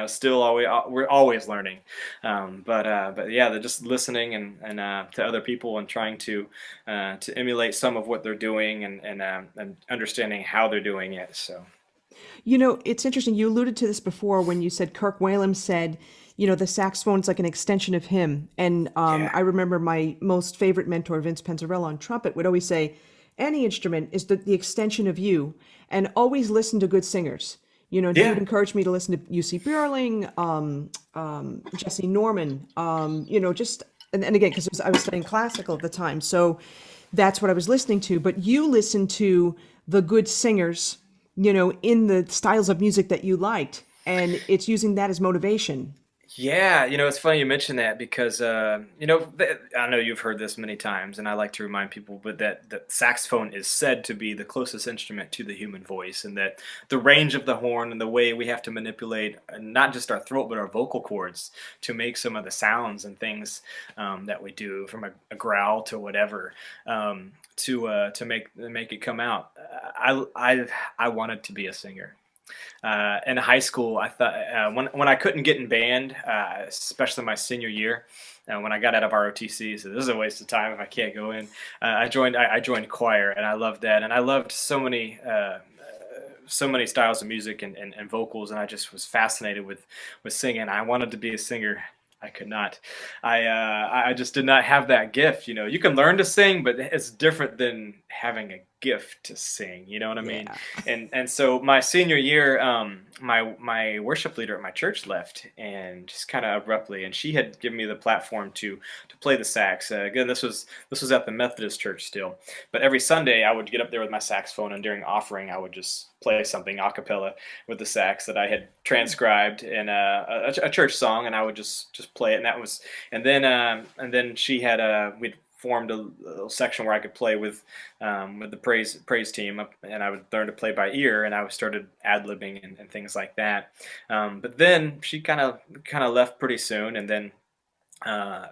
still always, we're always learning. But yeah, they're just listening and to other people and trying to emulate some of what they're doing and understanding how they're doing it. So. It's interesting. You alluded to this before when you said Kirk Whalum said, the saxophone's like an extension of him. And I remember my most favorite mentor, Vince Penzarella on trumpet, would always say, any instrument is the extension of you, and always listen to good singers. He would encourage me to listen to U.C. Bierling, Jesse Norman, and again, because I was studying classical at the time. So that's what I was listening to. But you listen to the good singers, in the styles of music that you liked, and it's using that as motivation. Yeah, it's funny you mention that because I know you've heard this many times, and I like to remind people, but that saxophone is said to be the closest instrument to the human voice, and that the range of the horn and the way we have to manipulate not just our throat but our vocal cords to make some of the sounds and things that we do, from a growl to whatever, to make it come out. I wanted to be a singer. In high school, I thought when I couldn't get in band, especially my senior year, when I got out of ROTC, so this is a waste of time if I can't go in. I joined choir, and I loved that, and I loved so many styles of music and vocals, and I just was fascinated with singing. I wanted to be a singer. I could not. I just did not have that gift. You can learn to sing, but it's different than having a gift to sing. You know what I mean? Yeah. And so my senior year, my worship leader at my church left, and just kind of abruptly, and she had given me the platform to play the sax. Again, this was at the Methodist church still, but every Sunday I would get up there with my saxophone, and during offering I would just play something a cappella with the sax that I had transcribed in a church song, and I would just play it. And that was, and then she had we'd formed a little section where I could play with the praise team, and I would learn to play by ear, and I started ad libbing and things like that. But then she kind of left pretty soon, and then uh,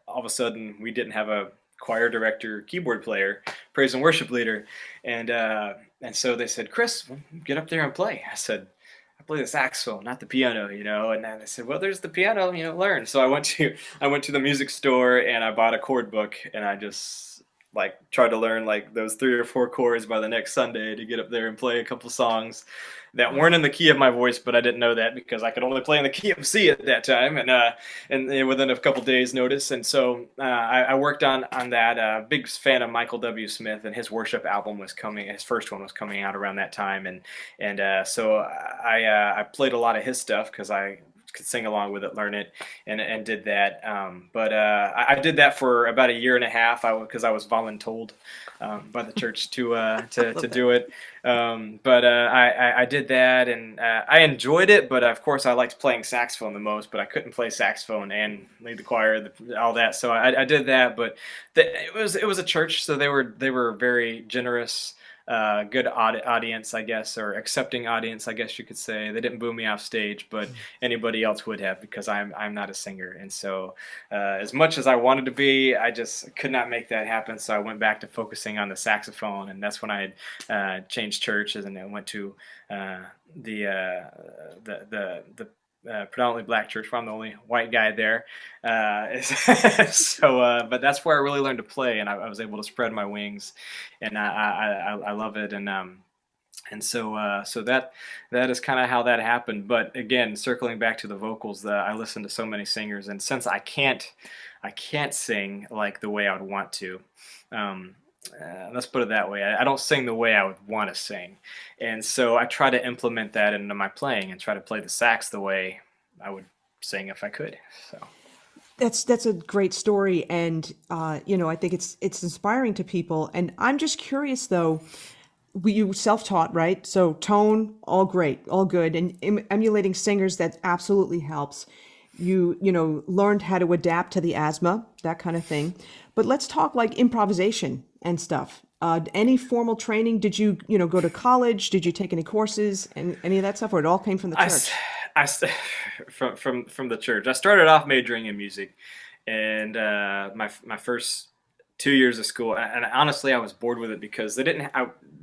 all of a sudden we didn't have a choir director, keyboard player, praise and worship leader, and so they said, Chris, get up there and play. I said, I play the saxophone, not the piano, And then I said, well, there's the piano, learn. So I went to the music store, and I bought a chord book, and I just like tried to learn like those 3 or 4 chords by the next Sunday to get up there and play a couple songs that weren't in the key of my voice, but I didn't know that because I could only play in the key of C at that time, and within a couple days' notice. And so I worked on that. Big fan of Michael W. Smith, and his worship album was coming. His first one was coming out around that time, so I played a lot of his stuff because I could sing along with it, learn it, and did that. But I did that for about a year and a half, because I was voluntold by the church to do it. But I did that, and I enjoyed it. But of course, I liked playing saxophone the most. But I couldn't play saxophone and lead the choir, all that. So I did that. But it was a church, so they were very generous. Good audience, I guess, or accepting audience, I guess you could say. They didn't boo me off stage, but anybody else would have, because I'm not a singer. And so as much as I wanted to be, I just could not make that happen. So I went back to focusing on the saxophone, and that's when I had changed churches, and I went to the predominantly black church, where I'm the only white guy there. But that's where I really learned to play, and I was able to spread my wings, and I love it. So that is kind of how that happened. But again, circling back to the vocals, I listen to so many singers, and since I can't sing like the way I would want to. Let's put it that way. I don't sing the way I would want to sing, and so I try to implement that into my playing and try to play the sax the way I would sing if I could. So That's a great story, and I think it's inspiring to people. And I'm just curious, though. You self-taught, right? So tone, all great, all good, and emulating singers, that absolutely helps. You learned how to adapt to the asthma, that kind of thing. But let's talk like improvisation and stuff. Any formal training? Did you go to college? Did you take any courses and any of that stuff, or it all came from the I, church? I from the church. I started off majoring in music, and my first 2 years of school, and honestly, I was bored with it because they didn't.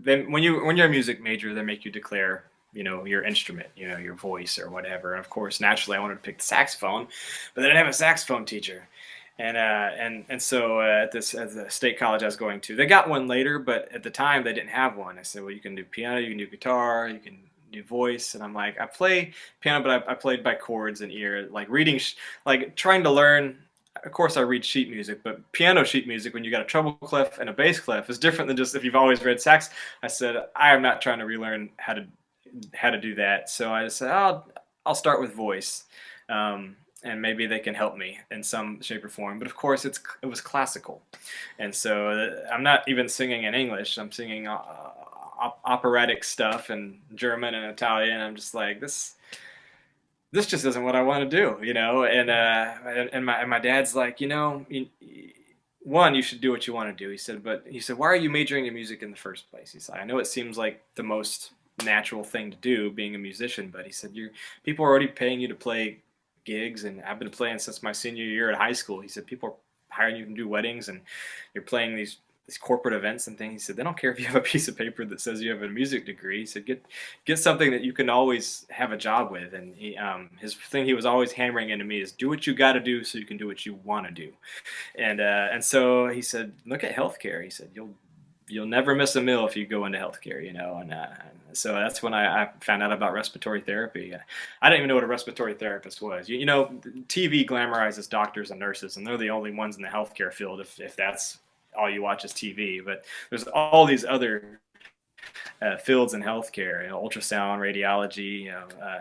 Then when you're a music major, they make you declare your instrument, your voice or whatever. And of course, naturally, I wanted to pick the saxophone, but they didn't have a saxophone teacher. And so at the state college I was going to, they got one later, but at the time they didn't have one. I said, well, you can do piano, you can do guitar, you can do voice. And I'm like, I play piano, but I played by chords and ear, like reading, like trying to learn. Of course, I read sheet music, but piano sheet music, when you got a treble clef and a bass clef, is different than just if you've always read sax. I said, I am not trying to relearn how to do that. So I just said, I'll start with voice. And maybe they can help me in some shape or form. But of course, it was classical, and so I'm not even singing in English. I'm singing operatic stuff in German and Italian. I'm just like, this this just isn't what I want to do, and my dad's like, one, you should do what you want to do. He said, why are you majoring in music in the first place? He said, I know it seems like the most natural thing to do, being a musician, but he said, people are already paying you to play gigs, and I've been playing since my senior year at high school. He said, people are hiring you to do weddings, and you're playing these corporate events and things. He said, they don't care if you have a piece of paper that says you have a music degree. He said, get something that you can always have a job with. And his thing he was always hammering into me is, do what you got to do so you can do what you want to do. And so he said, look at healthcare. He said, you'll never miss a meal if you go into healthcare, and so that's when I found out about respiratory therapy. I didn't even know what a respiratory therapist was. TV glamorizes doctors and nurses, and they're the only ones in the healthcare field, if that's all you watch is TV. But there's all these other fields in healthcare, ultrasound, radiology,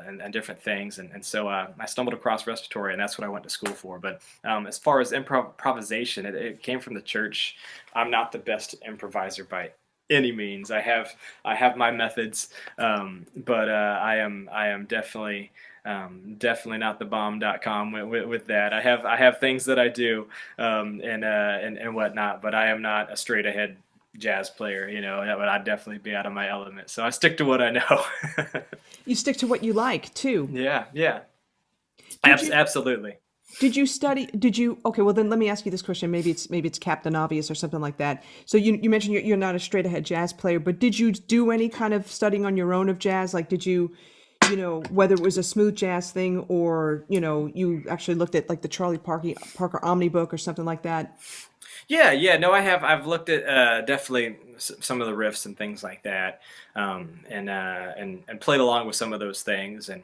and different things. And so I stumbled across respiratory, and that's what I went to school for. But as far as improvisation, it came from the church. I'm not the best improviser by any means. I have my methods, but I am definitely not the bomb.com with that. I have things that I do, and whatnot, but I am not a straight ahead jazz player. That would I'd definitely be out of my element. So I stick to what I know. You stick to what you like too. Yeah. Did you Absolutely. did you study? Did you? Okay, well then let me ask you this question. Maybe it's Captain Obvious or something like that. So you mentioned you're not a straight ahead jazz player, but did you do any kind of studying on your own of jazz? Like, did you, whether it was a smooth jazz thing, or you actually looked at like the Charlie Parker Omni book or something like that? Yeah. No, I've looked at definitely some of the riffs and things like that, and played along with some of those things, and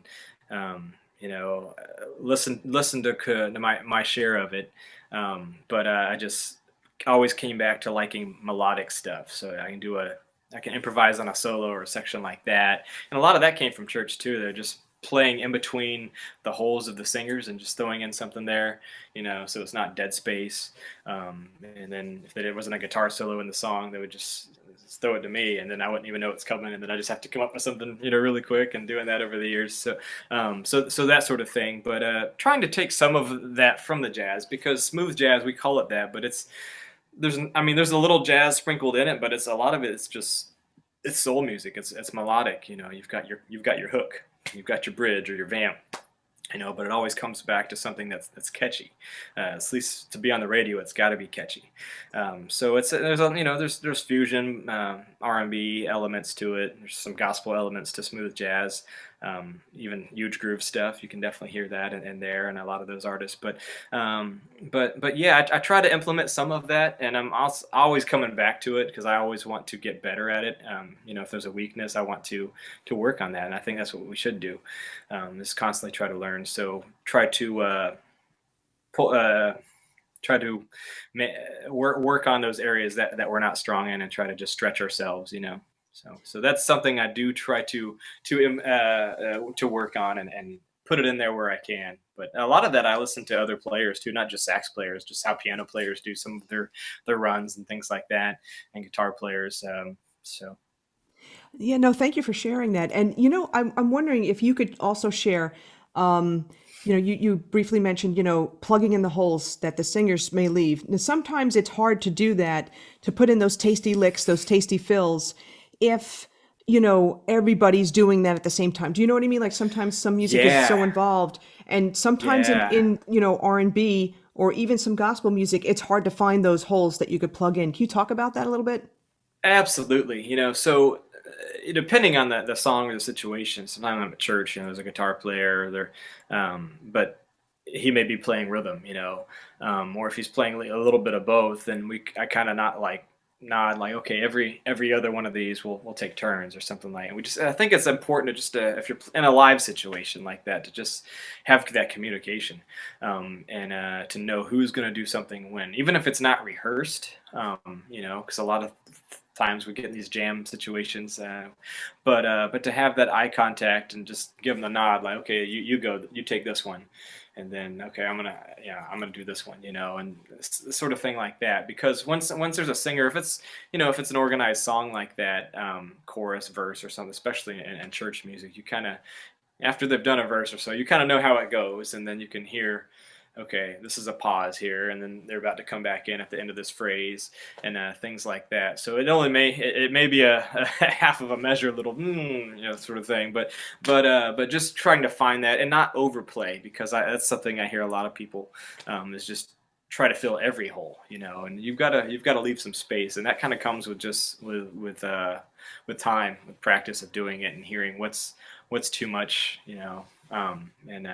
listened to my share of it. But I just always came back to liking melodic stuff, so I can improvise on a solo or a section like that, and a lot of that came from church too. They're just playing in between the holes of the singers and just throwing in something there, so it's not dead space. And then if there wasn't a guitar solo in the song, they would just throw it to me, and then I wouldn't even know it's coming, and then I just have to come up with something, really quick, and doing that over the years. So that sort of thing. But trying to take some of that from the jazz, because smooth jazz, we call it that, but there's a little jazz sprinkled in it, but a lot of it. It's soul music. It's melodic. You've got your hook, you've got your bridge or your vamp, but it always comes back to something that's catchy. At least to be on the radio, it's got to be catchy. So there's fusion, R&B elements to it. There's some gospel elements to smooth jazz, even huge groove stuff. You can definitely hear that in there, and a lot of those artists. But yeah, I try to implement some of that, and I'm also always coming back to it because I always want to get better at it. If there's a weakness, I want to work on that, and I think that's what we should do. Is constantly try to learn. So try to pull, try to work on those areas that we're not strong in, and try to just stretch ourselves. So that's something I do try to work on, and put it in there where I can. But a lot of that I listen to other players too, not just sax players, just how piano players do some of their runs and things like that, and guitar players. So Yeah, no, thank you for sharing that. And I'm wondering if you could also share, you briefly mentioned, plugging in the holes that the singers may leave. Now, sometimes it's hard to do that, to put in those tasty licks, those tasty fills, if everybody's doing that at the same time. Do you know what I mean? Like sometimes some music is so yeah, involved, and sometimes yeah. in R&B or even some gospel music, it's hard to find those holes that you could plug in. Can you talk about that a little bit? Absolutely. So depending on the song or the situation, sometimes I'm at church, there's a guitar player there, but he may be playing rhythm, or if he's playing a little bit of both, then I kind of not like nod like, okay, every other one of these we'll take turns or something like. And I think it's important to just if you're in a live situation like that, to just have that communication, and to know who's going to do something when, even if it's not rehearsed, because a lot of times we get in these jam situations, but to have that eye contact and just give them the nod, like, okay, you go, you take this one, and then, okay, I'm gonna do this one, and sort of thing like that. Because once there's a singer, if it's an organized song like that, chorus, verse, or something, especially in church music, you kind of after they've done a verse or so, you kind of know how it goes, and then you can hear, okay, this is a pause here, and then they're about to come back in at the end of this phrase, and things like that. So it may be a half of a measure, little sort of thing, but just trying to find that and not overplay, because that's something I hear a lot of people is just try to fill every hole, and you've got to leave some space, and that kind of comes with just with time, with practice of doing it and hearing what's too much, and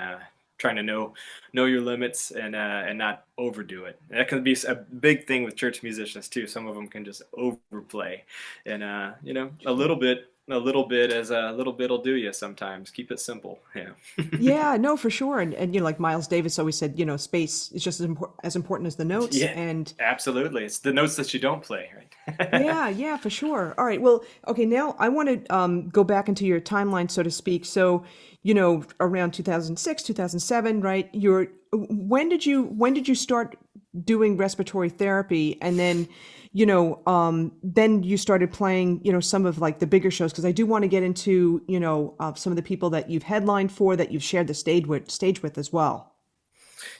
trying to know your limits and not overdo it. And that can be a big thing with church musicians too. Some of them can just overplay, and a little bit as a little bit will do you sometimes. Keep it simple. Yeah. Yeah, no, for sure. And like Miles Davis always said, space is just as important as the notes. Yeah, And absolutely. It's the notes that you don't play, right? yeah, yeah, for sure. All right. Well, okay, now I want to go back into your timeline, so to speak. So, around 2006, 2007, right? When did you start doing respiratory therapy? And then you started playing, some of like the bigger shows, because I do want to get into, some of the people that you've headlined for, that you've shared the stage with as well.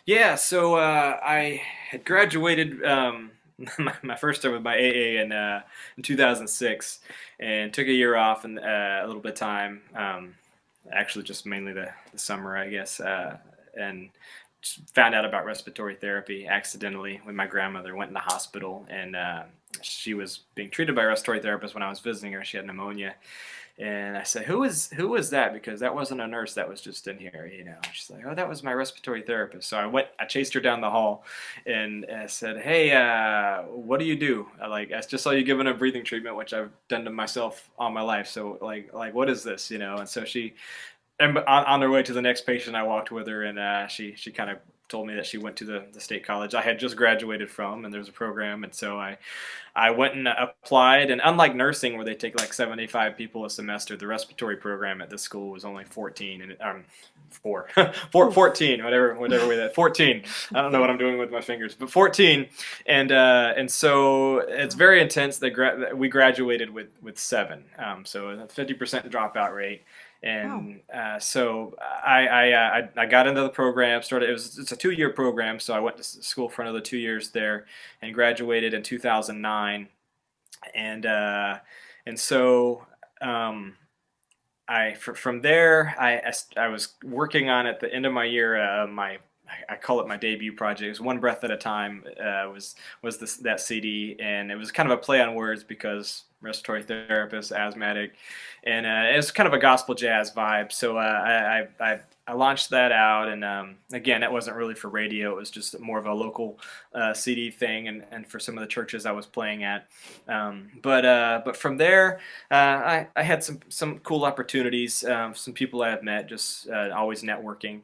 Yeah, so I had graduated my first term with my AA in 2006, and took a year off and a little bit of time, actually just mainly the summer, I guess, and found out about respiratory therapy accidentally when my grandmother went in the hospital, and she was being treated by a respiratory therapist when I was visiting her. She had pneumonia. And I said, who was that? Because that wasn't a nurse that was just in here, She's like, oh, that was my respiratory therapist. So I chased her down the hall, and I said, hey, what do you do? I just saw you giving a breathing treatment, which I've done to myself all my life. So like, what is this, And so and on her way to the next patient, I walked with her, and she kind of told me that she went to the state college I had just graduated from, and there's a program, and so I went and applied. And unlike nursing, where they take like 75 people a semester, the respiratory program at this school was only 14, and 14, whatever way that 14. I don't know what I'm doing with my fingers, but 14, and so it's very intense. We graduated with 7, so a 50% dropout rate. Wow. And so I got into the program. It's a 2-year program, so I went to school for another 2 years there, and graduated in 2009. And so from there I was working on, at the end of my year, I call it my debut project. It was One Breath at a Time, that CD, and it was kind of a play on words, because respiratory therapist, asthmatic, and it was kind of a gospel jazz vibe. So I launched that out, and again, it wasn't really for radio. It was just more of a local CD thing, and for some of the churches I was playing at. But from there, I had some cool opportunities, some people I have met, just always networking,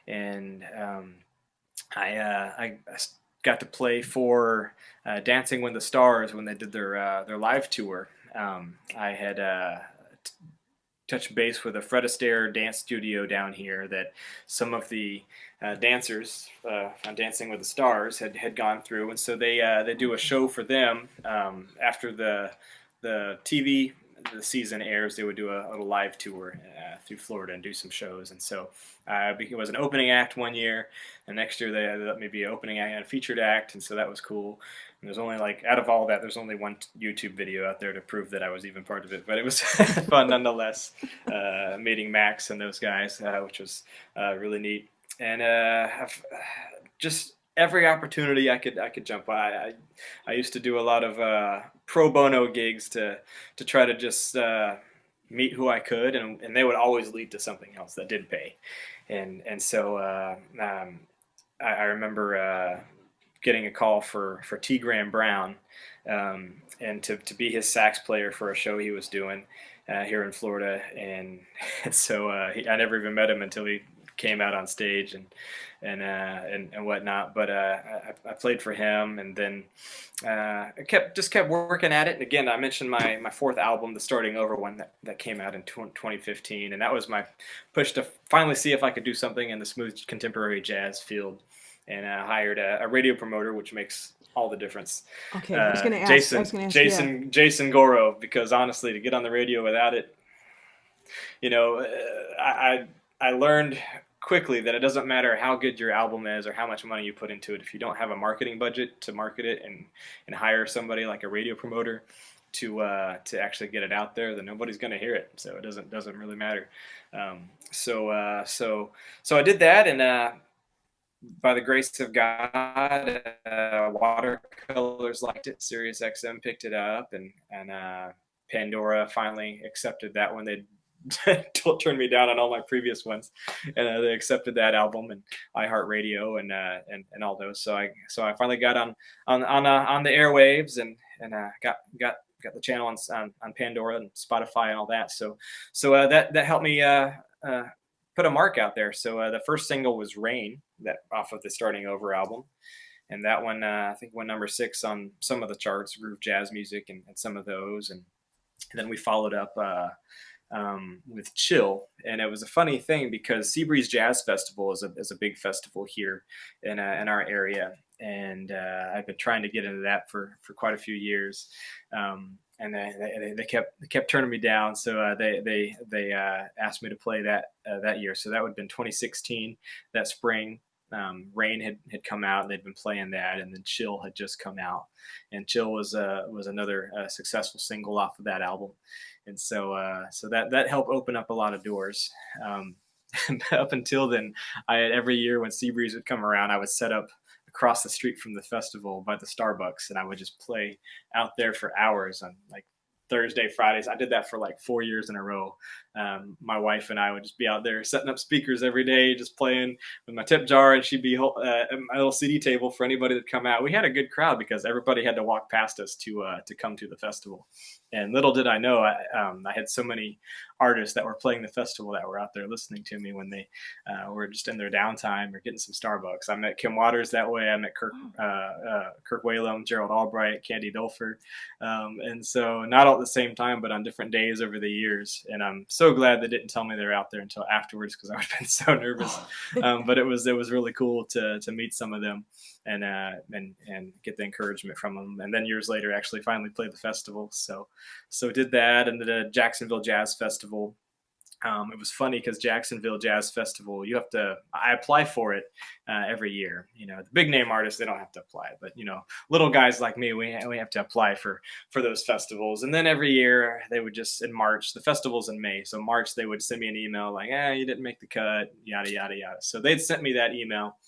and I got to play for Dancing with the Stars when they did their live tour. I had touched base with a Fred Astaire dance studio down here, that some of the dancers on Dancing with the Stars had gone through, and so they do a show for them after the TV the season airs. They would do a little live tour through Florida and do some shows, and so it was an opening act one year, and next year they let me be an opening act and a featured act, and so that was cool. And there's only out of all that, there's only one YouTube video out there to prove that I was even part of it, but it was fun nonetheless. Meeting Max and those guys, which was really neat, and just every opportunity I could jump on. I used to do a lot of pro bono gigs to try to just meet who I could, and they would always lead to something else that did pay, and so I remember getting a call for T. Graham Brown, and to be his sax player for a show he was doing here in Florida, and so I never even met him until he came out on stage and whatnot. But I played for him, and then I kept working at it. And again, I mentioned my fourth album, the Starting Over one, that came out in 2015, and that was my push to finally see if I could do something in the smooth contemporary jazz field. And I hired a radio promoter, which makes all the difference. Okay, I was going to ask. Jason Goro, because honestly, to get on the radio without it, I I learned quickly that it doesn't matter how good your album is or how much money you put into it. If you don't have a marketing budget to market it and hire somebody like a radio promoter to actually get it out there, then nobody's going to hear it. So it doesn't really matter. So I did that, and by the grace of God, Watercolors liked it. Sirius XM picked it up, and Pandora finally accepted that one. They turned me down on all my previous ones, and they accepted that album and iHeartRadio and all those. So I finally got on the airwaves and got the channel on Pandora and Spotify and all that. So that helped me put a mark out there. So the first single was Rain, that off of the Starting Over album. And that one, I think, went number 6 on some of the charts, groove jazz music and some of those. And then we followed up with Chill. And it was a funny thing because Seabreeze Jazz Festival is a big festival here in our area. And I've been trying to get into that for quite a few years. And they kept turning me down, so they asked me to play that year. So that would have been 2016, that spring. Rain had come out, and they'd been playing that, and then Chill had just come out, and Chill was another successful single off of that album, and so that helped open up a lot of doors. Up until then, every year when Seabreeze would come around, I would set up across the street from the festival by the Starbucks, and I would just play out there for hours on like Thursday, Fridays. I did that for like 4 years in a row. My wife and I would just be out there setting up speakers every day, just playing with my tip jar, and she'd be at my little CD table for anybody that come out. We had a good crowd because everybody had to walk past us to come to the festival. And little did I know, I had so many artists that were playing the festival that were out there listening to me when they were just in their downtime or getting some Starbucks. I met Kim Waters that way. I met Kirk Whalum, Gerald Albright, Candy Dulfer. And so not all at the same time, but on different days over the years. And I'm so glad they didn't tell me they were out there until afterwards, because I would have been so nervous. But it was really cool to meet some of them and get the encouragement from them. And then years later, actually finally played the festival. So did that, and the Jacksonville Jazz Festival. It was funny because Jacksonville Jazz Festival, I apply for it every year. You know, the big name artists, they don't have to apply, but little guys like me, we have to apply for those festivals. And then every year they would just, in March, the festival's in May, so March they would send me an email like, you didn't make the cut, yada yada yada. So they'd sent me that email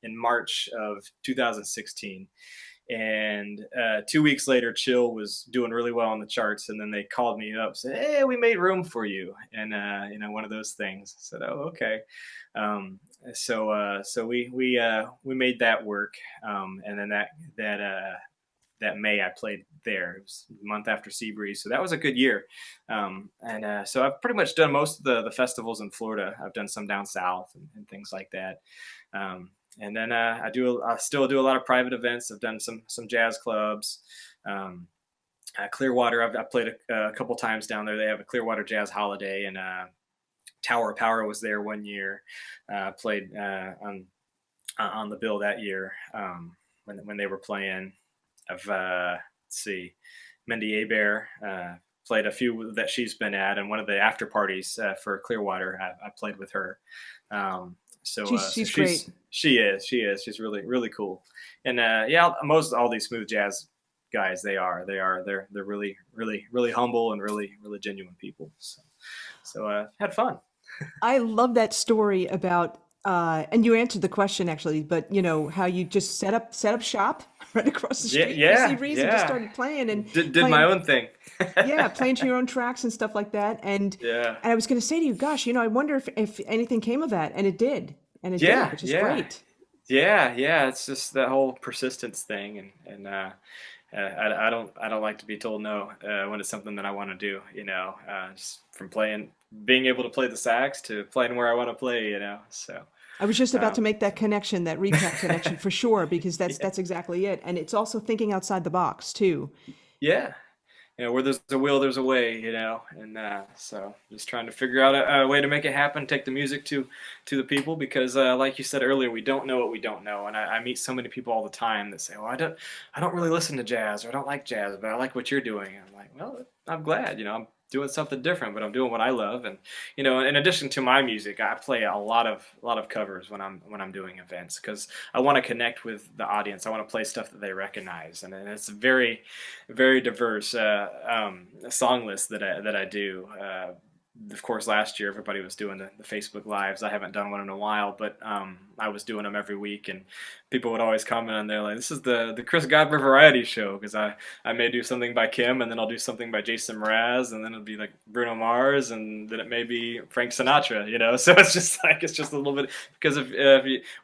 in March of 2016. And 2 weeks later, Chill was doing really well on the charts, and then they called me up, said, "Hey, we made room for you," and one of those things. I said, "Oh, okay." So we made that work, and then that May I played there. It was a month after Seabreeze, so that was a good year. So I've pretty much done most of the festivals in Florida. I've done some down south and things like that. And then I still do a lot of private events. I've done some jazz clubs. Clearwater, I've played a couple times down there. They have a Clearwater Jazz Holiday, and Tower of Power was there one year. Played on the bill that year when they were playing. Let's see, Mindy Abair played a few that she's been at, and one of the after parties for Clearwater, I played with her. She's great. She is. She's really, really cool. And most all these smooth jazz guys, they're really, really, really humble and really, really genuine people. So had fun. I love that story about, and you answered the question actually, but how you just set up shop right across the street from Seabreeze and just started playing and did my own thing. Playing to your own tracks and stuff like that. And I was going to say to you, gosh, I wonder if anything came of that, and it did, which is great. Yeah. It's just that whole persistence thing, and I don't like to be told no when it's something that I want to do. Just from being able to play the sax to playing where I want to play. So. I was just about to make that connection, that recap connection for sure, because that's exactly it. And it's also thinking outside the box too. Yeah. Where there's a will, there's a way, and so just trying to figure out a way to make it happen, take the music to the people, because like you said earlier, we don't know what we don't know. And I meet so many people all the time that say, well, I don't really listen to jazz, or I don't like jazz, but I like what you're doing. And I'm like, well, I'm glad, doing something different, but I'm doing what I love. And in addition to my music, I play a lot of covers when I'm doing events, because I want to connect with the audience. I want to play stuff that they recognize, and it's a very, very diverse song list that I do. Of course, last year everybody was doing the Facebook lives. I haven't done one in a while, but I was doing them every week, and people would always comment on there like, "This is the Chris Godber variety show," because I may do something by Kim, and then I'll do something by Jason Mraz, and then it'll be like Bruno Mars, and then it may be Frank Sinatra. So it's just a little bit, because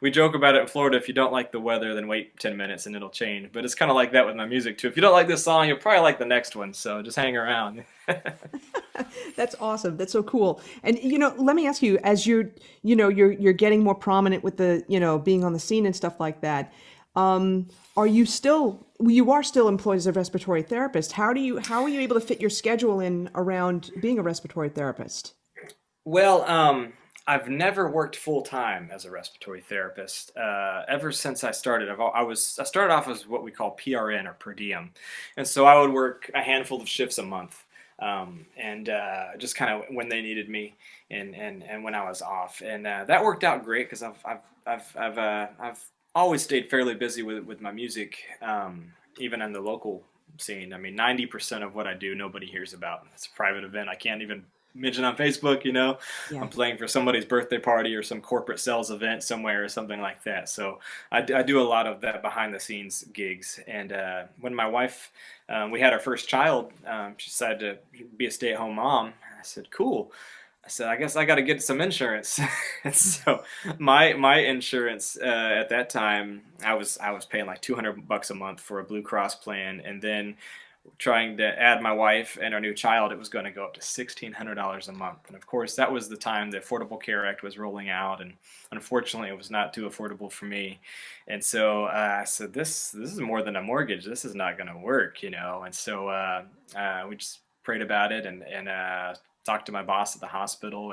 we joke about it in Florida. If you don't like the weather, then wait 10 minutes and it'll change. But it's kind of like that with my music too. If you don't like this song, you'll probably like the next one. So just hang around. That's awesome. That's so cool. And let me ask you, as you're getting more prominent with the being on the scene and stuff like that. Are you still employed as a respiratory therapist? How are you able to fit your schedule in around being a respiratory therapist? Well, I've never worked full time as a respiratory therapist. Ever since I started, I started off as what we call PRN, or per diem, and so I would work a handful of shifts a month, and just kind of when they needed me, and when I was off, and that worked out great, because I've always stayed fairly busy with my music, even in the local scene. I mean, 90% of what I do, nobody hears about. It's a private event. I can't even mention on Facebook. Yeah. I'm playing for somebody's birthday party or some corporate sales event somewhere or something like that. So I do a lot of that behind the scenes gigs. And when my wife, we had our first child, she decided to be a stay-at-home mom. I said, cool. I said, I guess I got to get some insurance. And so my insurance at that time, I was paying like $200 a month for a Blue Cross plan, and then trying to add my wife and our new child, it was going to go up to $1,600 a month. And of course, that was the time the Affordable Care Act was rolling out, and unfortunately, it was not too affordable for me. And so I said, "This is more than a mortgage. This is not going to work," And so we just prayed about it, and talked to my boss at the hospital,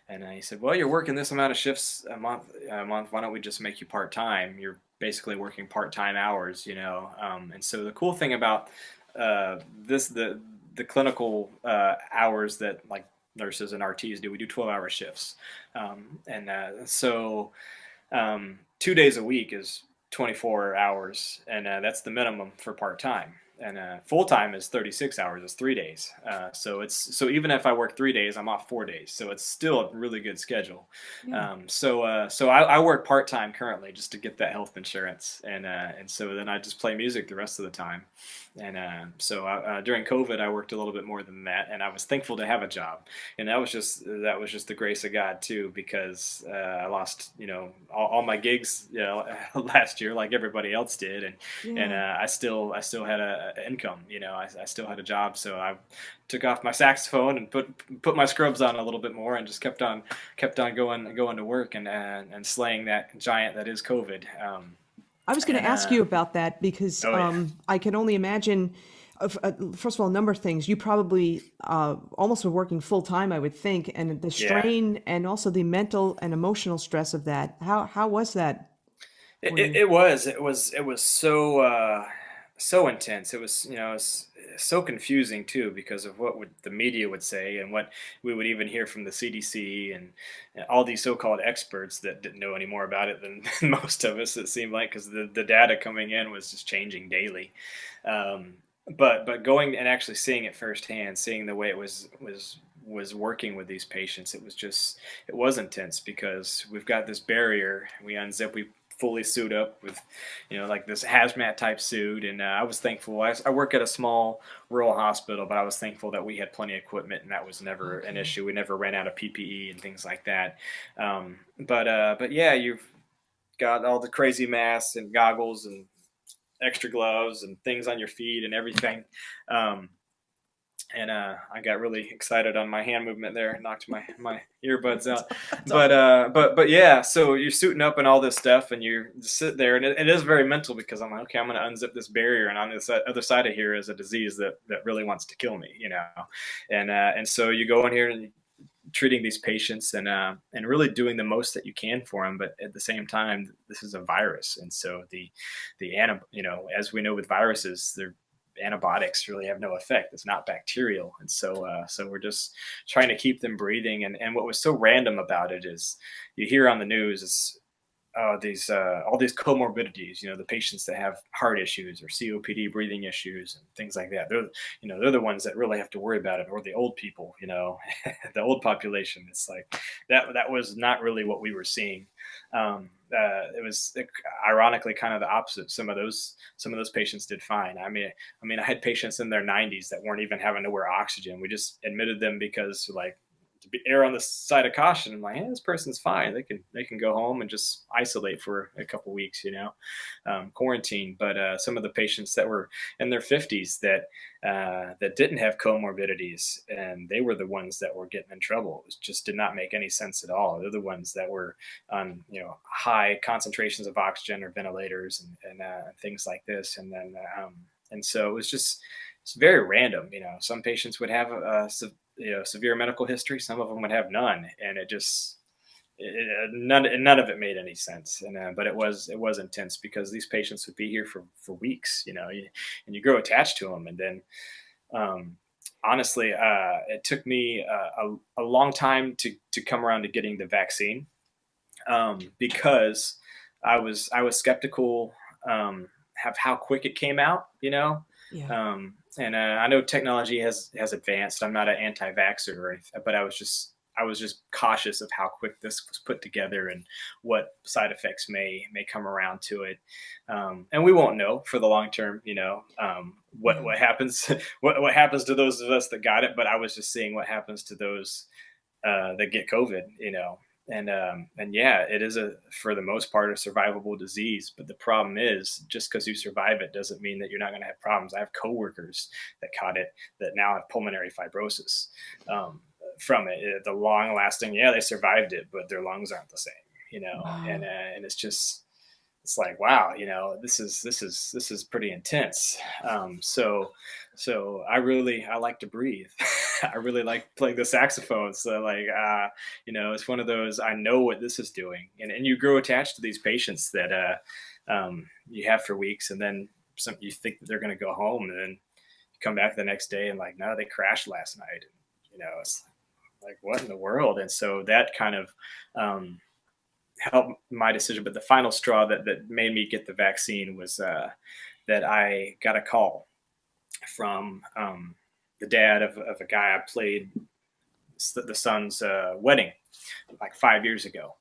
and he said, "Well, you're working this amount of shifts a month. Why don't we just make you part time? You're basically working part time hours, And so the cool thing about the clinical hours that like nurses and RTs do, we do 12-hour shifts, and so 2 days a week is 24 hours, and that's the minimum for part time. And full time is 36 hours, is 3 days. So even if I work 3 days, I'm off 4 days. So it's still a really good schedule. Yeah. So I work part time currently just to get that health insurance, and so then I just play music the rest of the time. And so during COVID, I worked a little bit more than that, and I was thankful to have a job. And that was just the grace of God too, because I lost all my gigs last year, like everybody else did, and Yeah. I still had a income. I still had a job, so I took off my saxophone and put my scrubs on a little bit more, and just kept on going to work, and slaying that giant that is COVID. I was going to And ask you about that because oh yeah. I can only imagine, first of all, a number of things. You probably almost were working full time, I would think, and the Yeah. strain and also the mental and emotional stress of that. How was that It, for it, you? it was it was it was so intense. It was so confusing too, because of what the media would say, and what we would even hear from the CDC, and all these so-called experts that didn't know any more about it than most of us. It seemed like, because the data coming in was just changing daily. Um, but going and actually seeing it firsthand, seeing the way it was working with these patients, it was intense, because we've got this barrier. We unzip, we fully suit up with like this hazmat type suit, and I was thankful. I work at a small rural hospital, but I was thankful that we had plenty of equipment, and that was never an Okay. issue. We never ran out of PPE and things like that. But yeah, you've got all the crazy masks and goggles and extra gloves and things on your feet and everything. Um, and I got really excited on my hand movement there, knocked my earbuds out. That's But awesome. but yeah, so you're suiting up and all this stuff, and you sit there, and it is very mental, because I'm like, okay, I'm going to unzip this barrier, and on this other side of here is a disease that really wants to kill me. And so you go in here and treating these patients, and really doing the most that you can for them, but at the same time, this is a virus, and so the as we know with viruses, they're antibiotics really have no effect. It's not bacterial. And so we're just trying to keep them breathing. And what was so random about it is you hear on the news is these all these comorbidities. The patients that have heart issues or COPD, breathing issues, and things like that. They're the ones that really have to worry about it, or the old people. The old population. It's like that was not really what we were seeing. It was ironically kind of the opposite. Some of those patients did fine. I had patients in their 90s that weren't even having to wear oxygen. We just admitted them because like to err on the side of caution. I'm like, hey, this person's fine. They can go home and just isolate for a couple weeks, quarantine. But some of the patients that were in their 50s that didn't have comorbidities, and they were the ones that were getting in trouble. It just did not make any sense at all. They're the ones that were on high concentrations of oxygen or ventilators and things like this. And so it was just it's very random. Some patients would have severe medical history. Some of them would have none, and none of it made any sense. But it was intense because these patients would be here for weeks, and you grow attached to them. And then, honestly, it took me a long time to come around to getting the vaccine, because I was skeptical, of how quick it came out, Yeah. and I know technology has advanced. I'm not an anti-vaxxer or anything, but I was just cautious of how quick this was put together and what side effects may come around to it. And we won't know for the long term, what happens, what happens to those of us that got it. But I was just seeing what happens to those that get COVID, and yeah, it is for the most part, a survivable disease. But the problem is, just because you survive it doesn't mean that you're not going to have problems. I have coworkers that caught it that now have pulmonary fibrosis from it. The long lasting, yeah, they survived it, but their lungs aren't the same, Wow. and it's like, wow, this is pretty intense. So I like to breathe. I really like playing the saxophone. So like, it's one of those, I know what this is doing. And you grow attached to these patients that you have for weeks, and then you think that they're going to go home, and then you come back the next day and like, no, they crashed last night. It's like, what in the world? And so that kind of, helped my decision. But the final straw that made me get the vaccine was that I got a call from the dad of a guy I played the son's wedding like 5 years ago,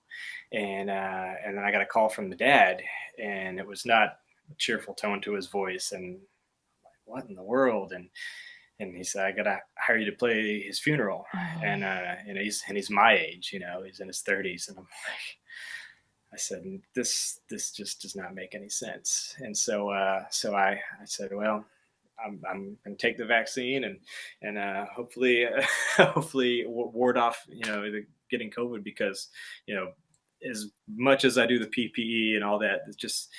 and then I got a call from the dad, and it was not a cheerful tone to his voice, and like, what in the world? And he said, I gotta hire you to play his funeral, Oh. and he's my age, he's in his 30s, and I'm like, I said, this just does not make any sense. And so I said, well, I'm going to take the vaccine and hopefully hopefully ward off getting COVID, because as much as I do the PPE and all that, it just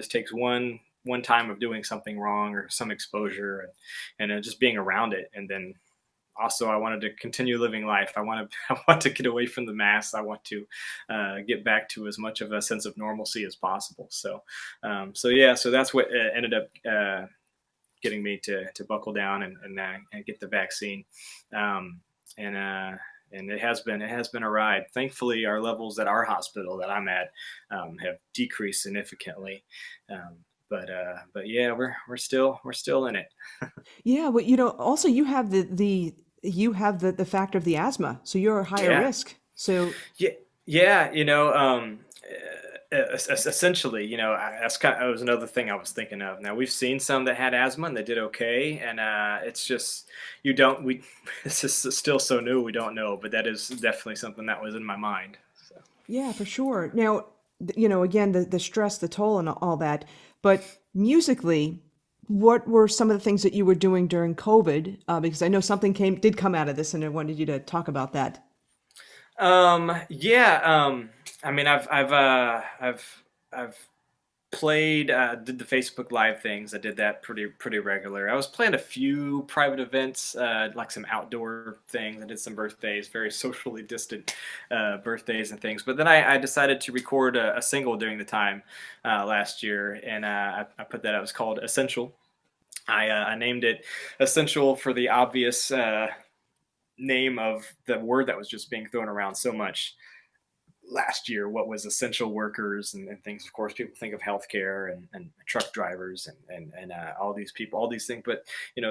takes one time of doing something wrong or some exposure, and just being around it. And then also I wanted to continue living life. I want to get away from the mass. I want to get back to as much of a sense of normalcy as possible. So yeah, so that's what ended up getting me to buckle down and get the vaccine. And it has been a ride. Thankfully, our levels at our hospital that I'm at have decreased significantly. But yeah, we're still in it. Yeah, well, also you have the factor of the asthma, so you're a higher Yeah. risk. So Yeah, yeah, essentially, that's that was another thing I was thinking of. Now we've seen some that had asthma and they did okay, and it's just you don't we this is still so new, we don't know, but that is definitely something that was in my mind. So. yeah, for sure. Now, again, the stress, the toll, and all that. But musically, what were some of the things that you were doing during COVID? Because I know something did come out of this, and I wanted you to talk about that. Yeah, I've played, did the Facebook Live things. I did that pretty regular. I was playing a few private events, like some outdoor things. I did some birthdays, very socially distant birthdays and things. But then I decided to record a single during the time last year, and I put that out. It was called Essential. I named it Essential for the obvious name of the word that was just being thrown around so much last year. What was essential workers and things. Of course, people think of healthcare and truck drivers and all these people, all these things. But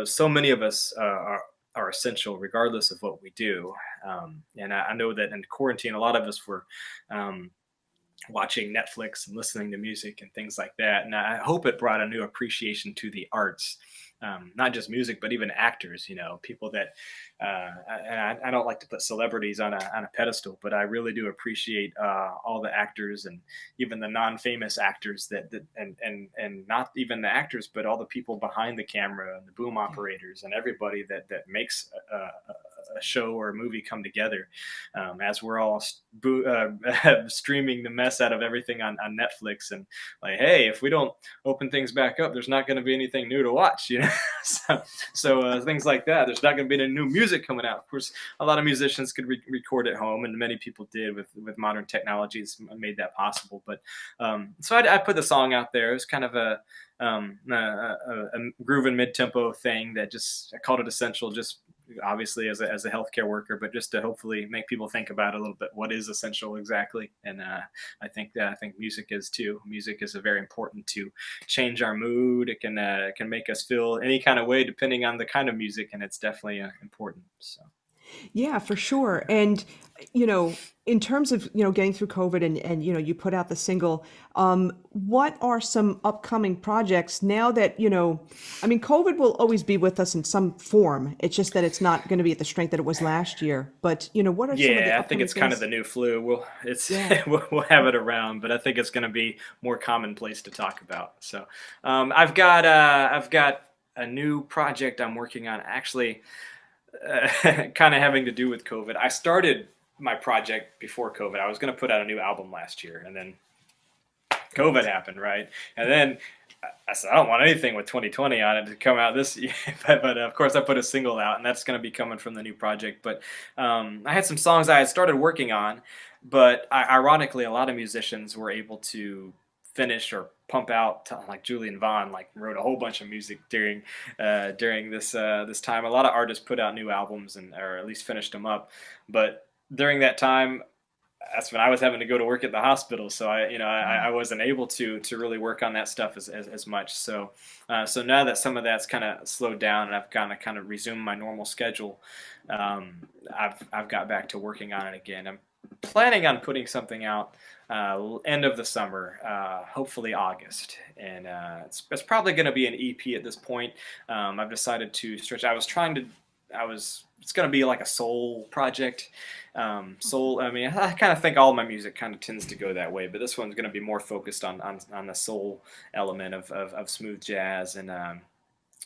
so many of us are essential regardless of what we do. And I know that in quarantine, a lot of us were um, watching Netflix and listening to music and things like that. And I hope it brought a new appreciation to the arts, not just music, but even actors. People that, and I don't like to put celebrities on a pedestal, but I really do appreciate all the actors and even the non-famous actors and not even the actors, but all the people behind the camera and the boom operators and everybody that makes a show or a movie come together, as we're all streaming the mess out of everything on Netflix. And like, hey, if we don't open things back up, there's not going to be anything new to watch. So things like that. There's not going to be any new music coming out. Of course, a lot of musicians could record at home, and many people did with modern technologies made that possible. But so I put the song out there. It was kind of a grooving mid-tempo thing that I called it Essential, just obviously as a healthcare worker, but just to hopefully make people think about a little bit what is essential exactly. And I think music is too. Music is very important to change our mood. It can make us feel any kind of way depending on the kind of music, and it's definitely important. So. Yeah, for sure. And, in terms of, getting through COVID and, you put out the single, what are some upcoming projects now that, I mean, COVID will always be with us in some form. It's just that it's not going to be at the strength that it was last year. But, what are some of the Yeah, I think upcoming it's kind of things? the new flu. Yeah. We'll have it around, but I think it's going to be more commonplace to talk about. So, I've got a new project I'm working on. Actually, kind of having to do with COVID. I started my project before COVID. I was going to put out a new album last year, and then COVID happened, right? And then I said, I don't want anything with 2020 on it to come out this year. But of course, I put a single out, and that's going to be coming from the new project. But I had some songs I had started working on, but ironically, a lot of musicians were able to finish or pump out like Julian Vaughn like wrote a whole bunch of music during this time. A lot of artists put out new albums and or at least finished them up, but during that time that's when I was having to go to work at the hospital, so I wasn't able to really work on that stuff as much. So now that some of that's kind of slowed down and I've kind of resumed my normal schedule, I've got back to working on it again. I'm planning on putting something out end of the summer, hopefully August, and it's probably going to be an EP at this point. I've decided to stretch. It's going to be like a soul project. Soul. I mean, I kind of think all my music kind of tends to go that way, but this one's going to be more focused on the soul element of smooth jazz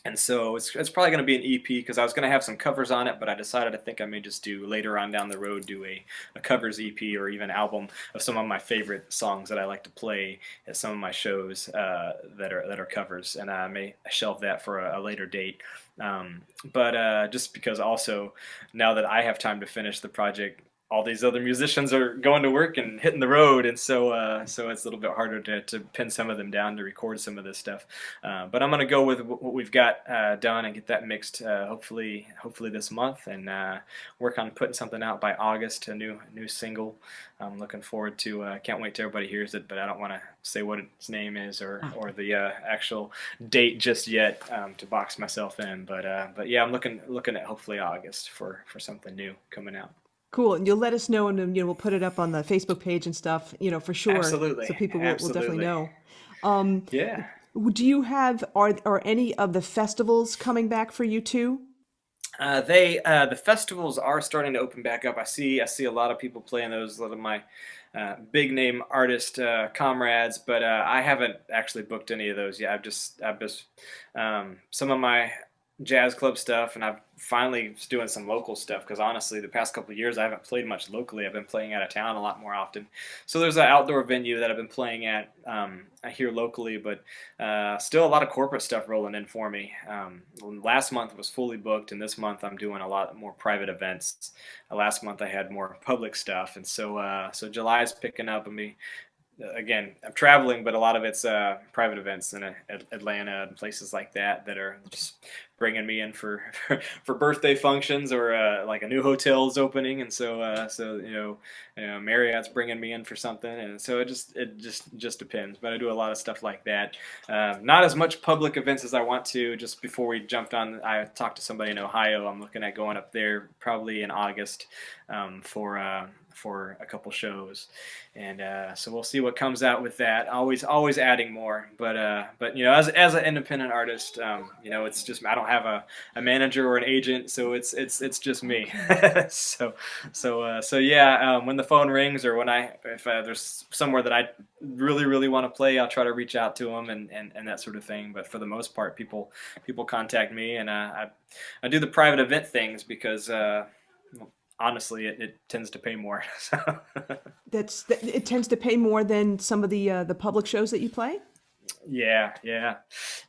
and so it's probably going to be an EP because I was going to have some covers on it, but I decided I think I may just do later on down the road do a covers EP or even album of some of my favorite songs that I like to play at some of my shows that are covers, and I may shelve that for a later date. But just because also now that I have time to finish the project, all these other musicians are going to work and hitting the road, and so it's a little bit harder to pin some of them down to record some of this stuff. But I'm gonna go with what we've got done and get that mixed hopefully this month, and work on putting something out by August, a new single. I'm looking forward to. Can't wait till everybody hears it, but I don't want to say what its name is or the actual date just yet to box myself in. But yeah, I'm looking at hopefully August for something new coming out. Cool. And you'll let us know, and we'll put it up on the Facebook page and stuff, for sure. So Absolutely, people will definitely absolutely. know. Um, Yeah. do you have, are any of the festivals coming back for you too? The festivals are starting to open back up. I see a lot of people playing those. A lot of my big name artist comrades, but I haven't actually booked any of those yet. I've just some of my jazz club stuff, and I've finally doing some local stuff because honestly, the past couple of years I haven't played much locally. I've been playing out of town a lot more often. So there's an outdoor venue that I've been playing at here locally, but still a lot of corporate stuff rolling in for me. Last month was fully booked, and this month I'm doing a lot more private events. Last month I had more public stuff, and so July is picking up, and again, I'm traveling, but a lot of it's private events in Atlanta and places like that that are just bringing me in for for birthday functions, or like a new hotel is opening, and so Marriott's bringing me in for something, and so it just depends. But I do a lot of stuff like that. Not as much public events as I want to. Just before we jumped on, I talked to somebody in Ohio. I'm looking at going up there probably in August for a couple shows, and so we'll see what comes out with that. Always adding more, but as an independent artist, it's just, I don't have a manager or an agent, so it's just me. So yeah, when the phone rings, or if there's somewhere that I really want to play, I'll try to reach out to them and that sort of thing. But for the most part, people contact me, and I do the private event things because honestly, it tends to pay more. So. It tends to pay more than some of the public shows that you play. Yeah.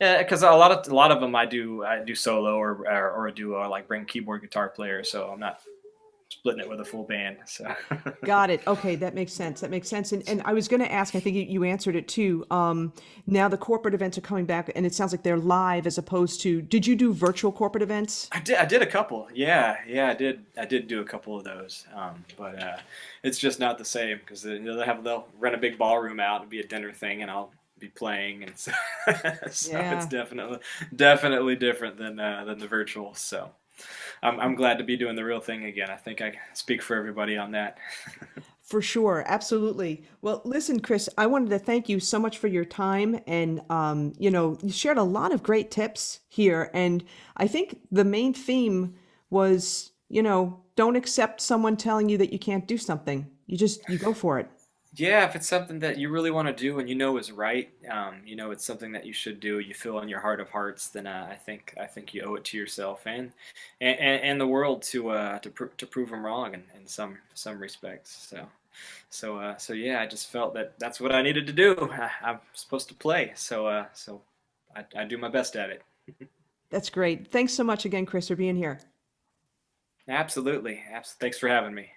Because a lot of them I do solo or a duo. I like bring keyboard guitar player, so I'm not splitting it with a full band. So. Got it. Okay, that makes sense. And I was going to ask, I think you answered it too. Now the corporate events are coming back, and it sounds like they're live as opposed to. Did you do virtual corporate events? I did a couple. Yeah, I did do a couple of those. But it's just not the same because they'll rent a big ballroom out and be a dinner thing, and I'll be playing, and so, Yeah. it's definitely different than the virtual. So. I'm glad to be doing the real thing again. I think I speak for everybody on that. For sure, absolutely. Well, listen, Chris, I wanted to thank you so much for your time, and you shared a lot of great tips here. And I think the main theme was, don't accept someone telling you that you can't do something. You go for it. Yeah, if it's something that you really want to do and is right, it's something that you should do, you feel in your heart of hearts, then I think you owe it to yourself and the world to prove them wrong in some respects. So yeah, I just felt that that's what I needed to do. I'm supposed to play, so I do my best at it. That's great. Thanks so much again, Chris, for being here. Absolutely. Thanks for having me.